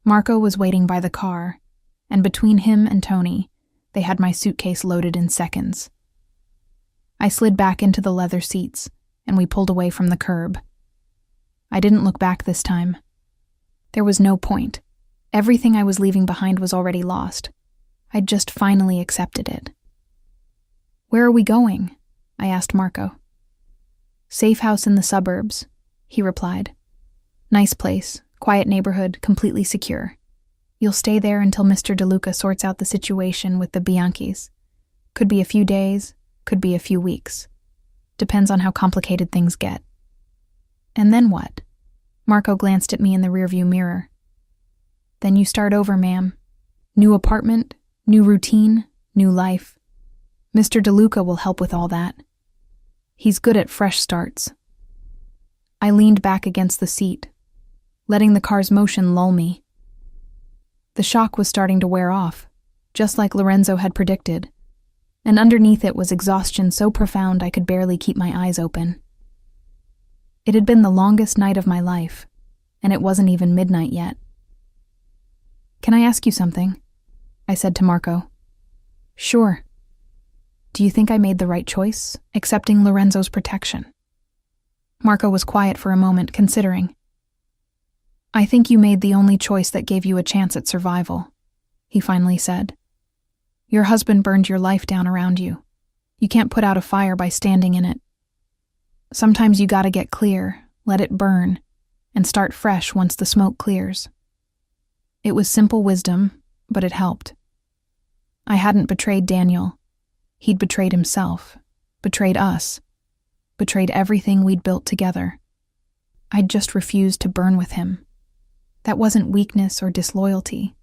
Marco was waiting by the car, and between him and Tony, they had my suitcase loaded in seconds. I slid back into the leather seats, and we pulled away from the curb. I didn't look back this time. There was no point. Everything I was leaving behind was already lost. I'd just finally accepted it. "Where are we going?" I asked Marco. "Safe house in the suburbs," he replied. "Nice place, quiet neighborhood, completely secure. You'll stay there until Mr. DeLuca sorts out the situation with the Bianchis. Could be a few days, could be a few weeks. Depends on how complicated things get." "And then what?" Marco glanced at me in the rearview mirror. "Then you start over, ma'am. New apartment, new routine, new life. Mr. DeLuca will help with all that. He's good at fresh starts." I leaned back against the seat, letting the car's motion lull me. The shock was starting to wear off, just like Lorenzo had predicted, and underneath it was exhaustion so profound I could barely keep my eyes open. It had been the longest night of my life, and it wasn't even midnight yet. "Can I ask you something?" I said to Marco. "Sure." "Do you think I made the right choice, accepting Lorenzo's protection?" Marco was quiet for a moment, considering. "I think you made the only choice that gave you a chance at survival," he finally said. "Your husband burned your life down around you. You can't put out a fire by standing in it. Sometimes you gotta get clear, let it burn, and start fresh once the smoke clears." It was simple wisdom, but it helped. I hadn't betrayed Daniel. He'd betrayed himself, betrayed us, betrayed everything we'd built together. I'd just refused to burn with him. That wasn't weakness or disloyalty.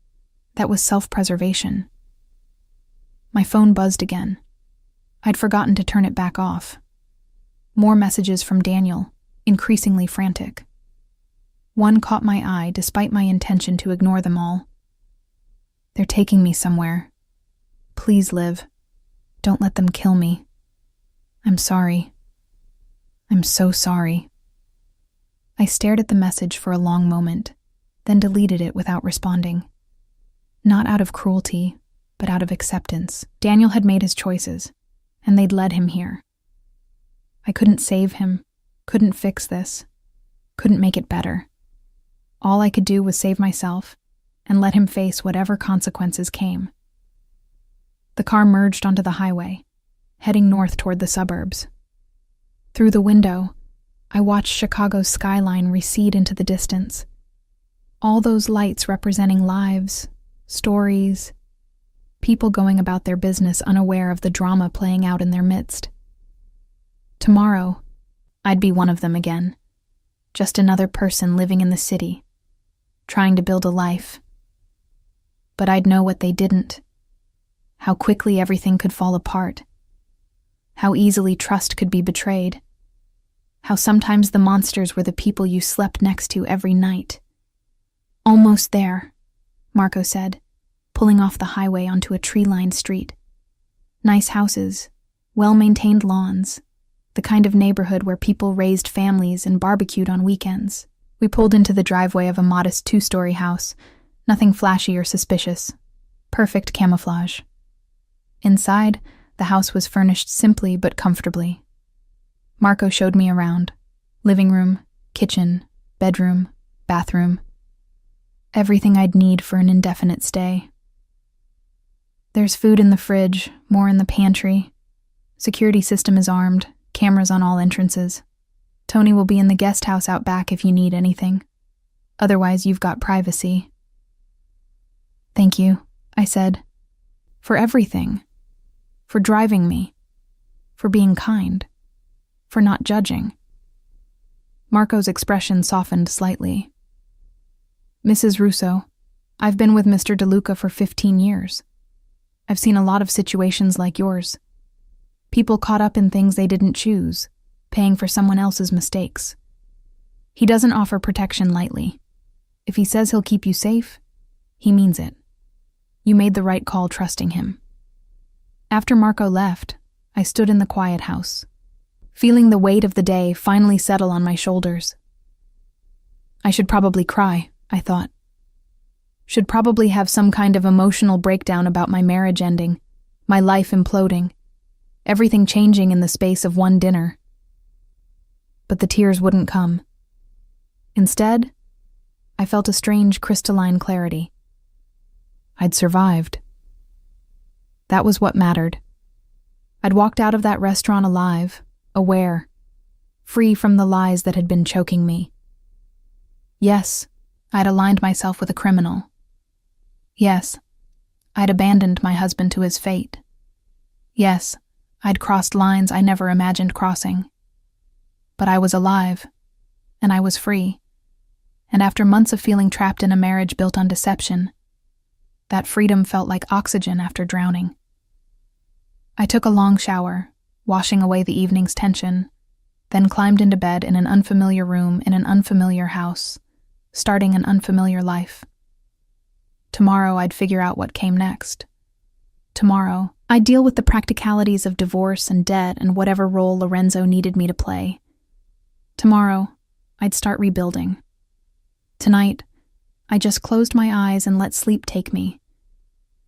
That was self-preservation. My phone buzzed again. I'd forgotten to turn it back off. More messages from Daniel, increasingly frantic. One caught my eye despite my intention to ignore them all. "They're taking me somewhere. Please live. Don't let them kill me. I'm sorry. I'm so sorry." I stared at the message for a long moment, then deleted it without responding. Not out of cruelty, but out of acceptance. Daniel had made his choices, and they'd led him here. I couldn't save him, couldn't fix this, couldn't make it better. All I could do was save myself and let him face whatever consequences came. The car merged onto the highway, heading north toward the suburbs. Through the window, I watched Chicago's skyline recede into the distance. All those lights representing lives, stories, people going about their business unaware of the drama playing out in their midst. Tomorrow, I'd be one of them again. Just another person living in the city, trying to build a life. But I'd know what they didn't. How quickly everything could fall apart. How easily trust could be betrayed. How sometimes the monsters were the people you slept next to every night. "Almost there," Marco said, pulling off the highway onto a tree-lined street. Nice houses, well-maintained lawns, the kind of neighborhood where people raised families and barbecued on weekends. We pulled into the driveway of a modest 2-story house, nothing flashy or suspicious. Perfect camouflage. Inside, the house was furnished simply but comfortably. Marco showed me around. Living room, kitchen, bedroom, bathroom. Everything I'd need for an indefinite stay. There's food in the fridge, more in the pantry. Security system is armed, cameras on all entrances. Tony will be in the guest house out back if you need anything. Otherwise, you've got privacy. Thank you, I said. For everything. For driving me. For being kind. For not judging. Marco's expression softened slightly. Mrs. Russo, I've been with Mr. DeLuca for 15 years. I've seen a lot of situations like yours. People caught up in things they didn't choose, paying for someone else's mistakes. He doesn't offer protection lightly. If he says he'll keep you safe, he means it. You made the right call trusting him. After Marco left, I stood in the quiet house, feeling the weight of the day finally settle on my shoulders. I should probably cry, I thought. Should probably have some kind of emotional breakdown about my marriage ending, my life imploding, everything changing in the space of one dinner. But the tears wouldn't come. Instead, I felt a strange crystalline clarity. I'd survived. That was what mattered. I'd walked out of that restaurant alive, aware, free from the lies that had been choking me. Yes, I'd aligned myself with a criminal. Yes, I'd abandoned my husband to his fate. Yes, I'd crossed lines I never imagined crossing. But I was alive, and I was free. And after months of feeling trapped in a marriage built on deception, that freedom felt like oxygen after drowning. I took a long shower, washing away the evening's tension, then climbed into bed in an unfamiliar room in an unfamiliar house, starting an unfamiliar life. Tomorrow I'd figure out what came next. Tomorrow, I'd deal with the practicalities of divorce and debt and whatever role Lorenzo needed me to play. Tomorrow, I'd start rebuilding. Tonight, I just closed my eyes and let sleep take me,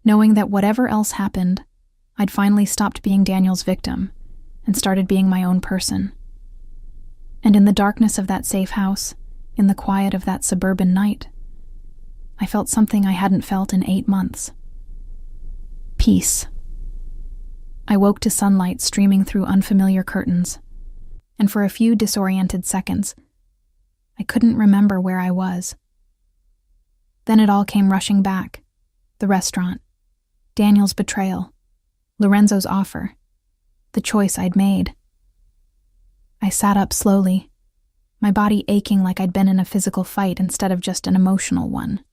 knowing that whatever else happened, I'd finally stopped being Daniel's victim and started being my own person. And in the darkness of that safe house, in the quiet of that suburban night, I felt something I hadn't felt in 8 months. Peace. I woke to sunlight streaming through unfamiliar curtains, and for a few disoriented seconds, I couldn't remember where I was. Then it all came rushing back. The restaurant, Daniel's betrayal, Lorenzo's offer, the choice I'd made. I sat up slowly, my body aching like I'd been in a physical fight instead of just an emotional one.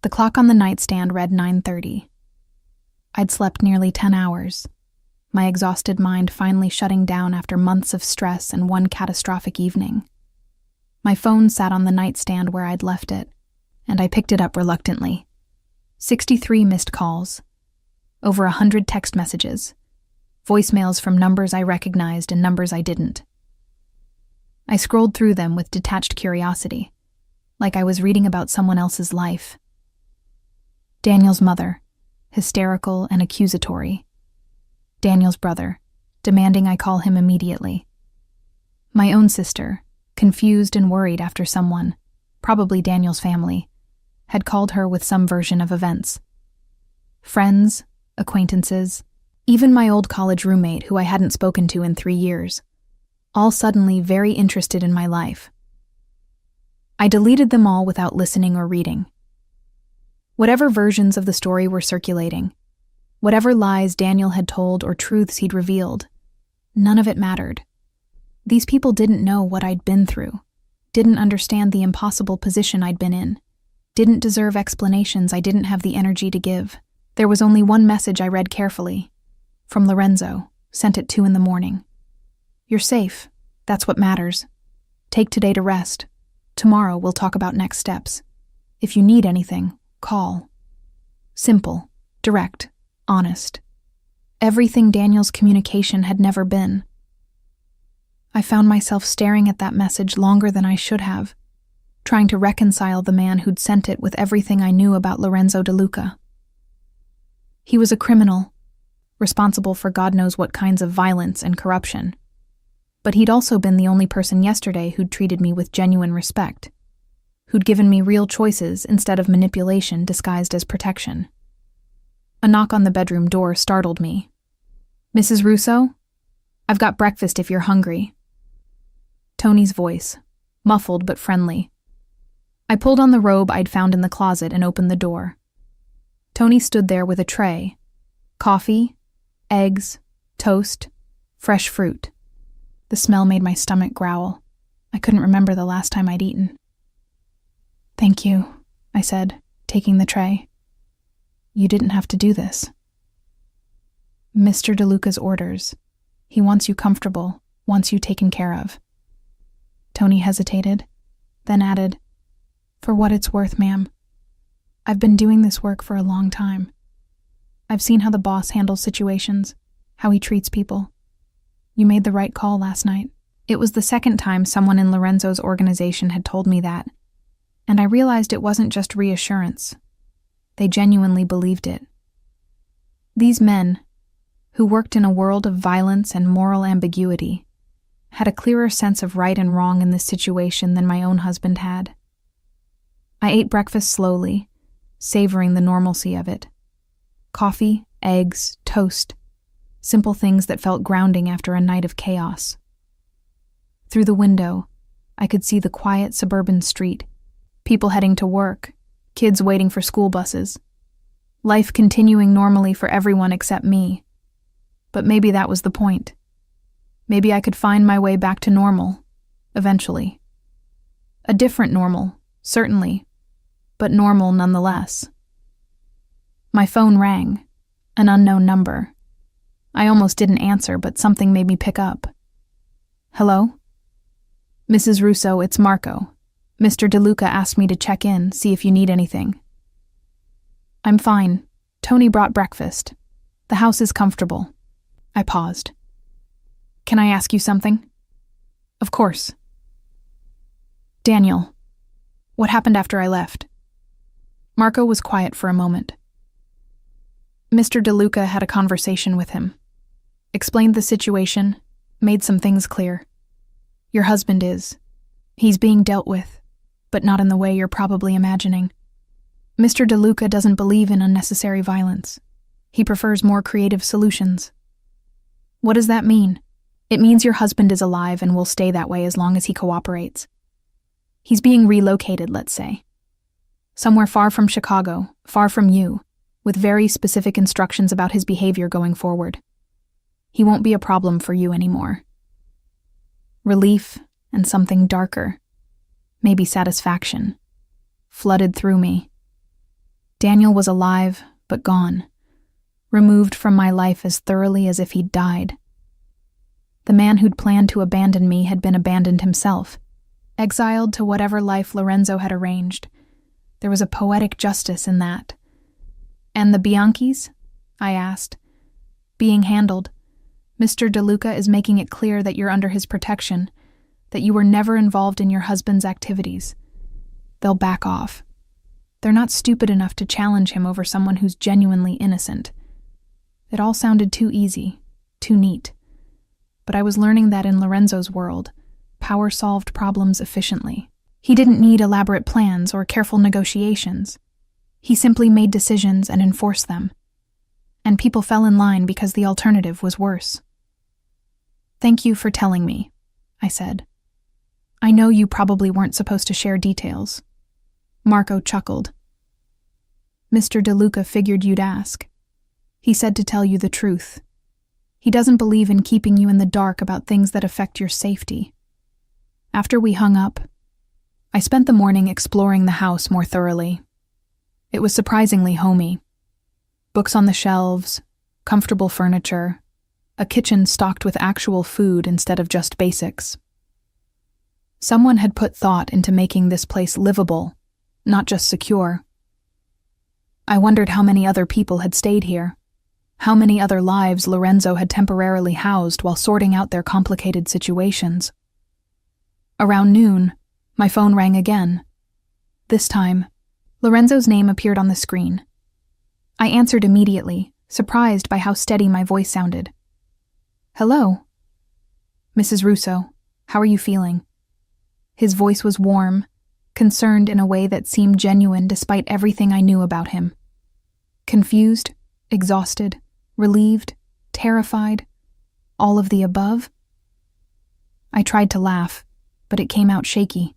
The clock on the nightstand read 9:30. I'd slept nearly 10 hours, my exhausted mind finally shutting down after months of stress and one catastrophic evening. My phone sat on the nightstand where I'd left it, and I picked it up reluctantly. 63 missed calls, over 100 text messages, voicemails from numbers I recognized and numbers I didn't. I scrolled through them with detached curiosity, like I was reading about someone else's life. Daniel's mother, hysterical and accusatory. Daniel's brother, demanding I call him immediately. My own sister, confused and worried after someone, probably Daniel's family, had called her with some version of events. Friends, acquaintances, even my old college roommate who I hadn't spoken to in 3 years, all suddenly very interested in my life. I deleted them all without listening or reading. Whatever versions of the story were circulating, whatever lies Daniel had told or truths he'd revealed, none of it mattered. These people didn't know what I'd been through, didn't understand the impossible position I'd been in, didn't deserve explanations I didn't have the energy to give. There was only one message I read carefully, from Lorenzo, sent at 2 a.m. You're safe. That's what matters. Take today to rest. Tomorrow we'll talk about next steps. If you need anything, call. Simple, direct, honest. Everything Daniel's communication had never been. I found myself staring at that message longer than I should have, trying to reconcile the man who'd sent it with everything I knew about Lorenzo DeLuca. He was a criminal, responsible for God knows what kinds of violence and corruption. But he'd also been the only person yesterday who'd treated me with genuine respect, who'd given me real choices instead of manipulation disguised as protection. A knock on the bedroom door startled me. "Mrs. Russo? I've got breakfast if you're hungry." Tony's voice, muffled but friendly. I pulled on the robe I'd found in the closet and opened the door. Tony stood there with a tray. Coffee, eggs, toast, fresh fruit. The smell made my stomach growl. I couldn't remember the last time I'd eaten. "Thank you," I said, taking the tray. "You didn't have to do this." "Mr. DeLuca's orders. He wants you comfortable, wants you taken care of." Tony hesitated, then added, "For what it's worth, ma'am. I've been doing this work for a long time. I've seen how the boss handles situations, how he treats people. You made the right call last night." It was the second time someone in Lorenzo's organization had told me that, and I realized it wasn't just reassurance. They genuinely believed it. These men, who worked in a world of violence and moral ambiguity, had a clearer sense of right and wrong in this situation than my own husband had. I ate breakfast slowly, savoring the normalcy of it. Coffee, eggs, toast, simple things that felt grounding after a night of chaos. Through the window, I could see the quiet suburban street, people heading to work, kids waiting for school buses. Life continuing normally for everyone except me. But maybe that was the point. Maybe I could find my way back to normal, eventually. A different normal, certainly, but normal nonetheless. My phone rang, an unknown number. I almost didn't answer, but something made me pick up. "Hello?" "Mrs. Russo, it's Marco. Mr. DeLuca asked me to check in, see if you need anything." "I'm fine. Tony brought breakfast. The house is comfortable." I paused. "Can I ask you something?" "Of course." "Daniel, what happened after I left?" Marco was quiet for a moment. Mr. DeLuca had a conversation with him. Explained the situation, made some things clear. Your husband is. He's being dealt with, but not in the way you're probably imagining. Mr. DeLuca doesn't believe in unnecessary violence. He prefers more creative solutions. What does that mean? It means your husband is alive and will stay that way as long as he cooperates. He's being relocated, let's say. Somewhere far from Chicago, far from you, with very specific instructions about his behavior going forward. He won't be a problem for you anymore. Relief and something darker, maybe satisfaction, flooded through me. Daniel was alive, but gone, removed from my life as thoroughly as if he'd died. The man who'd planned to abandon me had been abandoned himself, exiled to whatever life Lorenzo had arranged. There was a poetic justice in that. "And the Bianchis?" I asked. "Being handled. Mr. DeLuca is making it clear that you're under his protection, that you were never involved in your husband's activities. They'll back off. They're not stupid enough to challenge him over someone who's genuinely innocent." It all sounded too easy, too neat. But I was learning that in Lorenzo's world, power solved problems efficiently. He didn't need elaborate plans or careful negotiations. He simply made decisions and enforced them. And people fell in line because the alternative was worse. "Thank you for telling me," I said. "I know you probably weren't supposed to share details." Marco chuckled. "Mr. DeLuca figured you'd ask. He said to tell you the truth. He doesn't believe in keeping you in the dark about things that affect your safety." After we hung up, I spent the morning exploring the house more thoroughly. It was surprisingly homey. Books on the shelves, comfortable furniture, a kitchen stocked with actual food instead of just basics. Someone had put thought into making this place livable, not just secure. I wondered how many other people had stayed here, how many other lives Lorenzo had temporarily housed while sorting out their complicated situations. Around noon, my phone rang again. This time, Lorenzo's name appeared on the screen. I answered immediately, surprised by how steady my voice sounded. "Hello?" Mrs. Russo, how are you feeling?" His voice was warm, concerned in a way that seemed genuine despite everything I knew about him. Confused, exhausted, relieved, terrified, all of the above? I tried to laugh, but it came out shaky.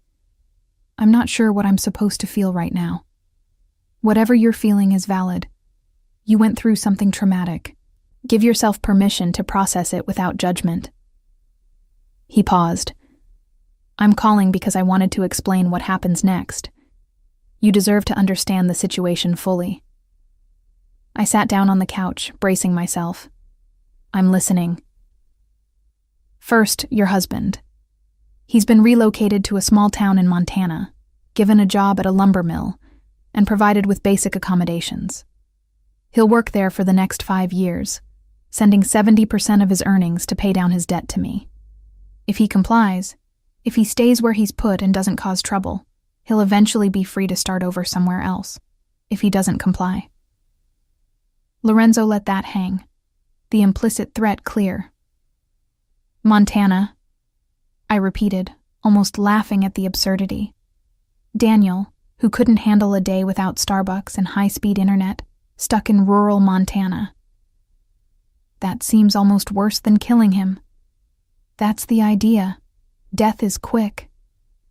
I'm not sure what I'm supposed to feel right now. Whatever you're feeling is valid. You went through something traumatic. Give yourself permission to process it without judgment. He paused. I'm calling because I wanted to explain what happens next. You deserve to understand the situation fully. I sat down on the couch, bracing myself. I'm listening. First, your husband. He's been relocated to a small town in Montana, given a job at a lumber mill, and provided with basic accommodations. He'll work there for the next 5 years, sending 70% of his earnings to pay down his debt to me. If he complies, if he stays where he's put and doesn't cause trouble, he'll eventually be free to start over somewhere else, if he doesn't comply. Lorenzo let that hang, the implicit threat clear. Montana, I repeated, almost laughing at the absurdity. Daniel, who couldn't handle a day without Starbucks and high-speed internet, stuck in rural Montana. That seems almost worse than killing him. That's the idea. Death is quick.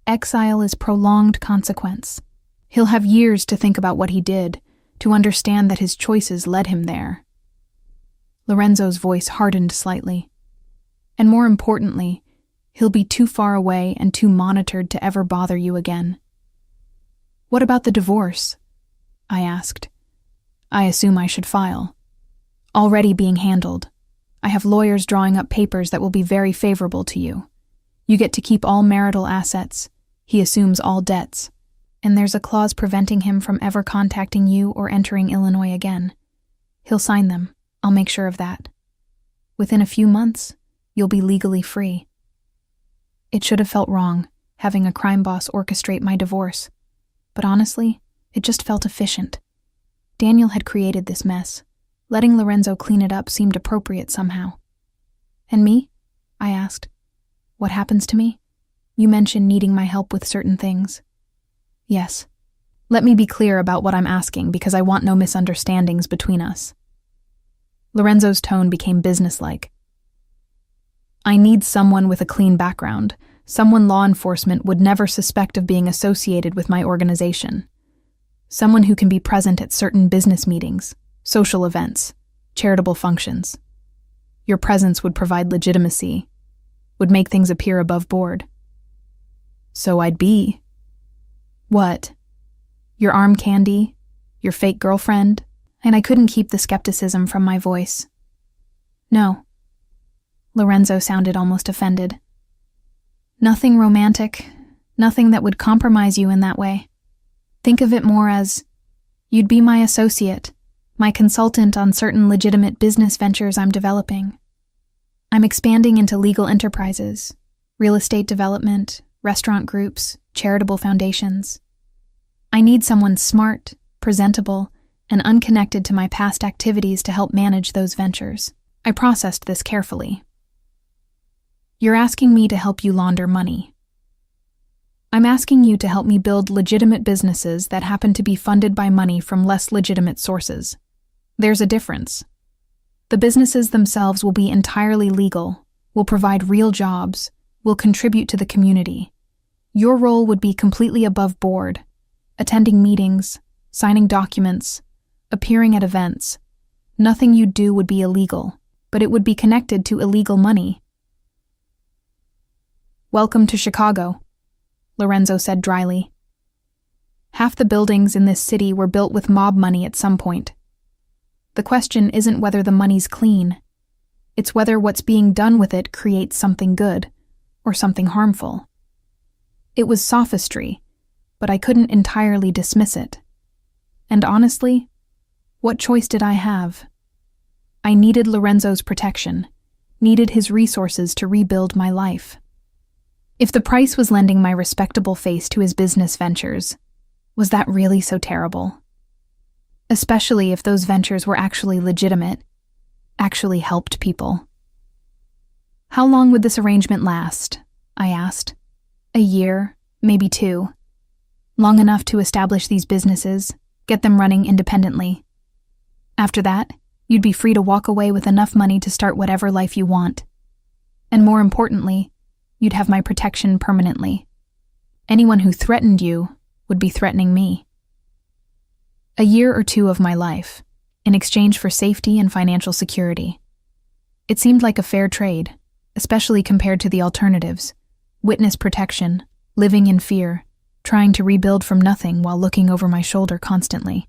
Exile is prolonged consequence. He'll have years to think about what he did, to understand that his choices led him there. Lorenzo's voice hardened slightly. And more importantly, he'll be too far away and too monitored to ever bother you again. What about the divorce? I asked. I assume I should file. Already being handled. I have lawyers drawing up papers that will be very favorable to you. You get to keep all marital assets. He assumes all debts. And there's a clause preventing him from ever contacting you or entering Illinois again. He'll sign them. I'll make sure of that. Within a few months, you'll be legally free. It should have felt wrong, having a crime boss orchestrate my divorce. But honestly, it just felt efficient. Daniel had created this mess. Letting Lorenzo clean it up seemed appropriate somehow. And me? I asked. What happens to me? You mentioned needing my help with certain things. Yes. Let me be clear about what I'm asking because I want no misunderstandings between us. Lorenzo's tone became businesslike. I need someone with a clean background, someone law enforcement would never suspect of being associated with my organization. Someone who can be present at certain business meetings, social events, charitable functions. Your presence would provide legitimacy, would make things appear above board. So I'd be. What? Your arm candy? Your fake girlfriend? And I couldn't keep the skepticism from my voice. No. Lorenzo sounded almost offended. Nothing romantic, nothing that would compromise you in that way. Think of it more as, you'd be my associate, my consultant on certain legitimate business ventures I'm developing. I'm expanding into legal enterprises, real estate development, restaurant groups, charitable foundations. I need someone smart, presentable, and unconnected to my past activities to help manage those ventures. I processed this carefully. You're asking me to help you launder money. I'm asking you to help me build legitimate businesses that happen to be funded by money from less legitimate sources. There's a difference. The businesses themselves will be entirely legal, will provide real jobs, will contribute to the community. Your role would be completely above board, attending meetings, signing documents, appearing at events. Nothing you'd do would be illegal, but it would be connected to illegal money. Welcome to Chicago, Lorenzo said dryly. Half the buildings in this city were built with mob money at some point. The question isn't whether the money's clean. It's whether what's being done with it creates something good or something harmful. It was sophistry, but I couldn't entirely dismiss it. And honestly, what choice did I have? I needed Lorenzo's protection, needed his resources to rebuild my life. If the price was lending my respectable face to his business ventures, was that really so terrible? Especially if those ventures were actually legitimate, actually helped people. "How long would this arrangement last?" I asked. "A year, maybe 2. Long enough to establish these businesses, get them running independently. After that, you'd be free to walk away with enough money to start whatever life you want. And more importantly, you'd have my protection permanently. Anyone who threatened you would be threatening me." A year or 2 of my life, in exchange for safety and financial security. It seemed like a fair trade, especially compared to the alternatives: witness protection, living in fear, trying to rebuild from nothing while looking over my shoulder constantly.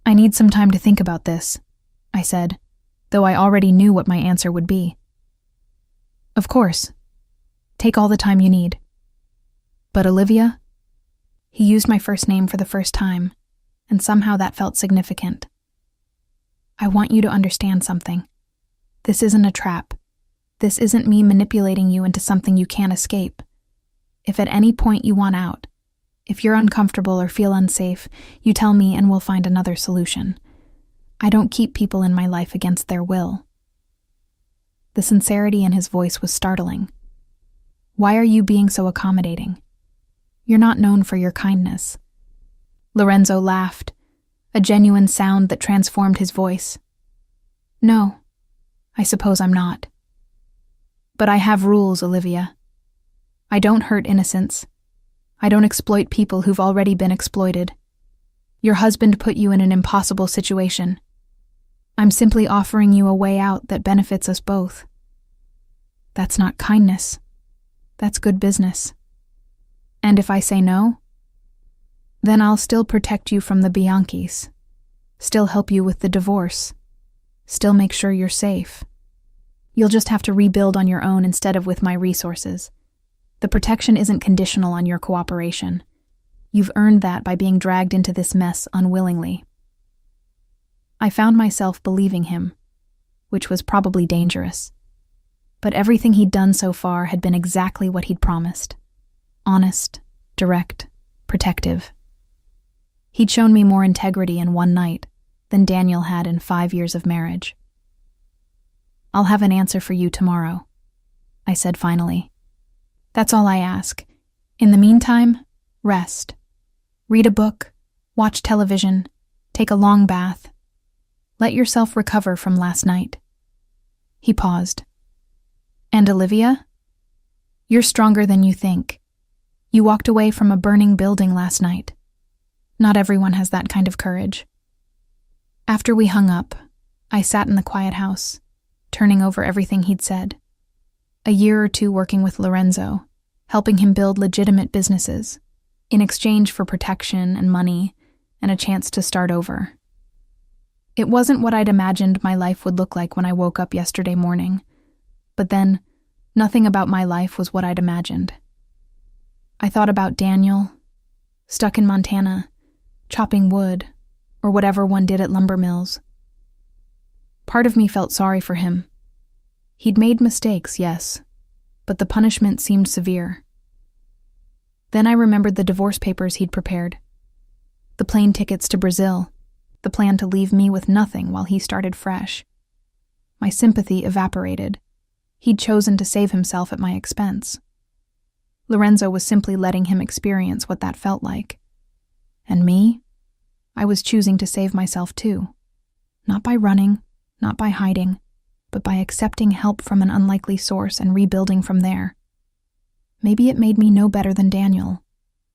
"I need some time to think about this," I said, though I already knew what my answer would be. "Of course. Take all the time you need." "But Olivia?" He used my first name for the first time, and somehow that felt significant. "I want you to understand something. This isn't a trap. This isn't me manipulating you into something you can't escape. If at any point you want out, if you're uncomfortable or feel unsafe, you tell me and we'll find another solution. I don't keep people in my life against their will." The sincerity in his voice was startling. "Why are you being so accommodating? You're not known for your kindness." Lorenzo laughed, a genuine sound that transformed his voice. "No, I suppose I'm not. But I have rules, Olivia. I don't hurt innocents. I don't exploit people who've already been exploited. Your husband put you in an impossible situation. I'm simply offering you a way out that benefits us both. That's not kindness. That's good business. And if I say no, then I'll still protect you from the Bianchis, still help you with the divorce, still make sure you're safe. You'll just have to rebuild on your own instead of with my resources. The protection isn't conditional on your cooperation. You've earned that by being dragged into this mess unwillingly." I found myself believing him, which was probably dangerous. But everything he'd done so far had been exactly what he'd promised. Honest, direct, protective. He'd shown me more integrity in one night than Daniel had in 5 years of marriage. "I'll have an answer for you tomorrow," I said finally. "That's all I ask. In the meantime, rest. Read a book, watch television, take a long bath. Let yourself recover from last night." He paused. "And Olivia? You're stronger than you think. You walked away from a burning building last night. Not everyone has that kind of courage." After we hung up, I sat in the quiet house, turning over everything he'd said. A year or 2 working with Lorenzo, helping him build legitimate businesses, in exchange for protection and money and a chance to start over. It wasn't what I'd imagined my life would look like when I woke up yesterday morning, but then nothing about my life was what I'd imagined. I thought about Daniel, stuck in Montana, chopping wood, or whatever one did at lumber mills. Part of me felt sorry for him. He'd made mistakes, yes, but the punishment seemed severe. Then I remembered the divorce papers he'd prepared, the plane tickets to Brazil, the plan to leave me with nothing while he started fresh. My sympathy evaporated. He'd chosen to save himself at my expense. Lorenzo was simply letting him experience what that felt like. And me? I was choosing to save myself too. Not by running, not by hiding, but by accepting help from an unlikely source and rebuilding from there. Maybe it made me no better than Daniel,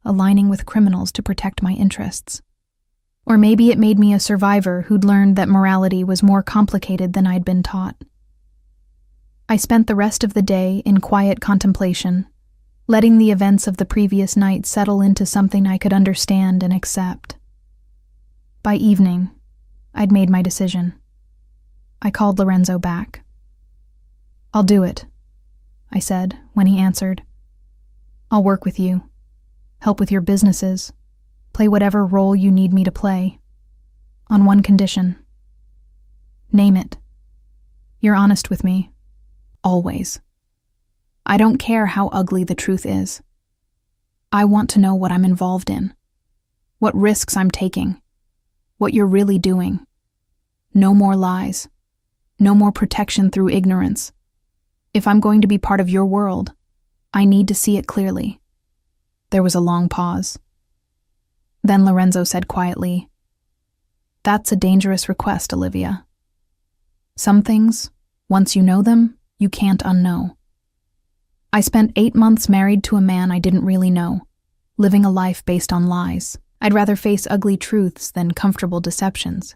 aligning with criminals to protect my interests. Or maybe it made me a survivor who'd learned that morality was more complicated than I'd been taught. I spent the rest of the day in quiet contemplation, letting the events of the previous night settle into something I could understand and accept. By evening, I'd made my decision. I called Lorenzo back. "I'll do it," I said when he answered. "I'll work with you, help with your businesses, play whatever role you need me to play. On one condition." "Name it." "You're honest with me. Always. I don't care how ugly the truth is. I want to know what I'm involved in, what risks I'm taking, what you're really doing. No more lies. No more protection through ignorance. If I'm going to be part of your world, I need to see it clearly." There was a long pause. Then Lorenzo said quietly, "That's a dangerous request, Olivia. Some things, once you know them, you can't unknow. I spent 8 months married to a man I didn't really know, living a life based on lies. I'd rather face ugly truths than comfortable deceptions.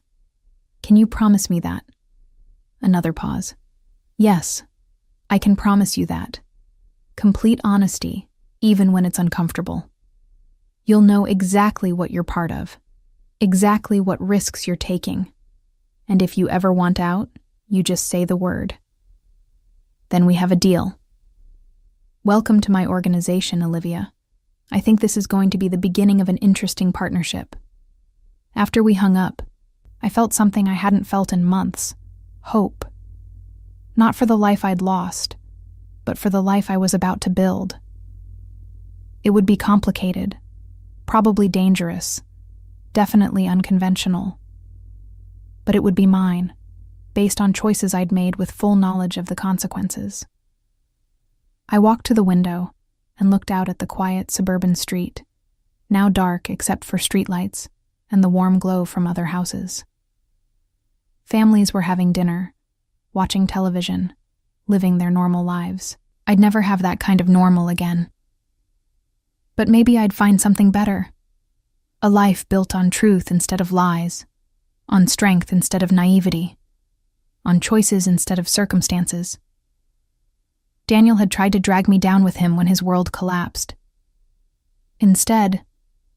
Can you promise me that?" Another pause. "Yes, I can promise you that. Complete honesty, even when it's uncomfortable. You'll know exactly what you're part of, exactly what risks you're taking. And if you ever want out, you just say the word. Then we have a deal. Welcome to my organization, Olivia. I think this is going to be the beginning of an interesting partnership." After we hung up, I felt something I hadn't felt in months: hope. Not for the life I'd lost, but for the life I was about to build. It would be complicated, probably dangerous, definitely unconventional. But it would be mine, based on choices I'd made with full knowledge of the consequences. I walked to the window and looked out at the quiet suburban street, now dark except for streetlights and the warm glow from other houses. Families were having dinner, watching television, living their normal lives. I'd never have that kind of normal again. But maybe I'd find something better. A life built on truth instead of lies, on strength instead of naivety, on choices instead of circumstances. Daniel had tried to drag me down with him when his world collapsed. Instead,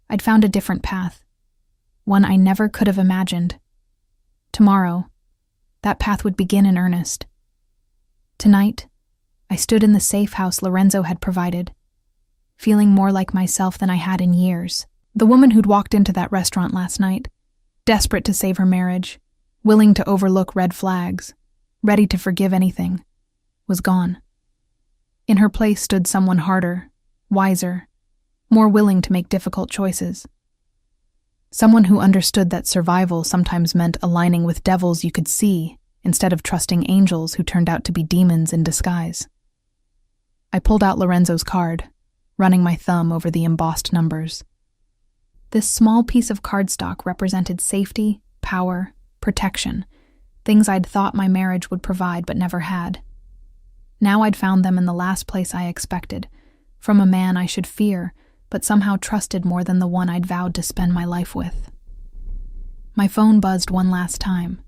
I'd found a different path, one I never could have imagined. Tomorrow, that path would begin in earnest. Tonight, I stood in the safe house Lorenzo had provided, feeling more like myself than I had in years. The woman who'd walked into that restaurant last night, desperate to save her marriage, willing to overlook red flags, ready to forgive anything, was gone. In her place stood someone harder, wiser, more willing to make difficult choices. Someone who understood that survival sometimes meant aligning with devils you could see instead of trusting angels who turned out to be demons in disguise. I pulled out Lorenzo's card, running my thumb over the embossed numbers. This small piece of cardstock represented safety, power, protection, things I'd thought my marriage would provide but never had. Now I'd found them in the last place I expected, from a man I should fear, but somehow trusted more than the one I'd vowed to spend my life with. My phone buzzed one last time.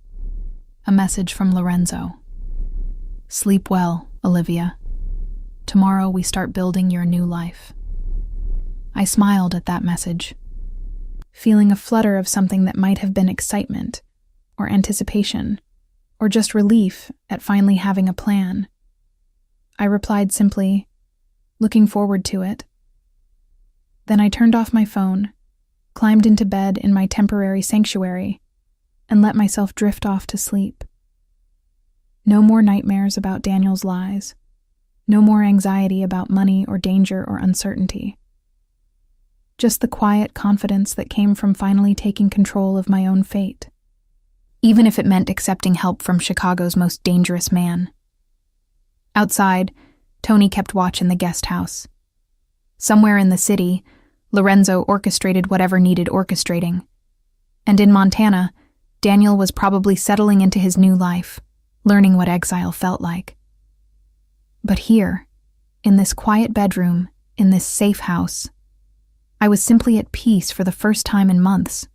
A message from Lorenzo. "Sleep well, Olivia. Tomorrow we start building your new life." I smiled at that message, feeling a flutter of something that might have been excitement, or anticipation, or just relief at finally having a plan. I replied simply, "Looking forward to it." Then I turned off my phone, climbed into bed in my temporary sanctuary, and let myself drift off to sleep. No more nightmares about Daniel's lies. No more anxiety about money or danger or uncertainty. Just the quiet confidence that came from finally taking control of my own fate, even if it meant accepting help from Chicago's most dangerous man. Outside, Tony kept watch in the guest house. Somewhere in the city, Lorenzo orchestrated whatever needed orchestrating. And in Montana, Daniel was probably settling into his new life, learning what exile felt like. But here, in this quiet bedroom, in this safe house, I was simply at peace for the first time in months.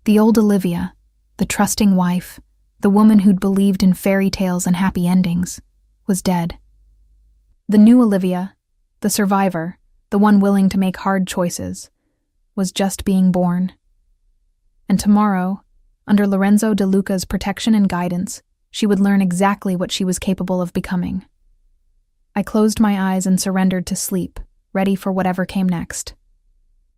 The old Olivia, the trusting wife, the woman who'd believed in fairy tales and happy endings, was dead. The new Olivia, the survivor, the one willing to make hard choices, was just being born. And tomorrow, under Lorenzo De Luca's protection and guidance, she would learn exactly what she was capable of becoming. I closed my eyes and surrendered to sleep, ready for whatever came next.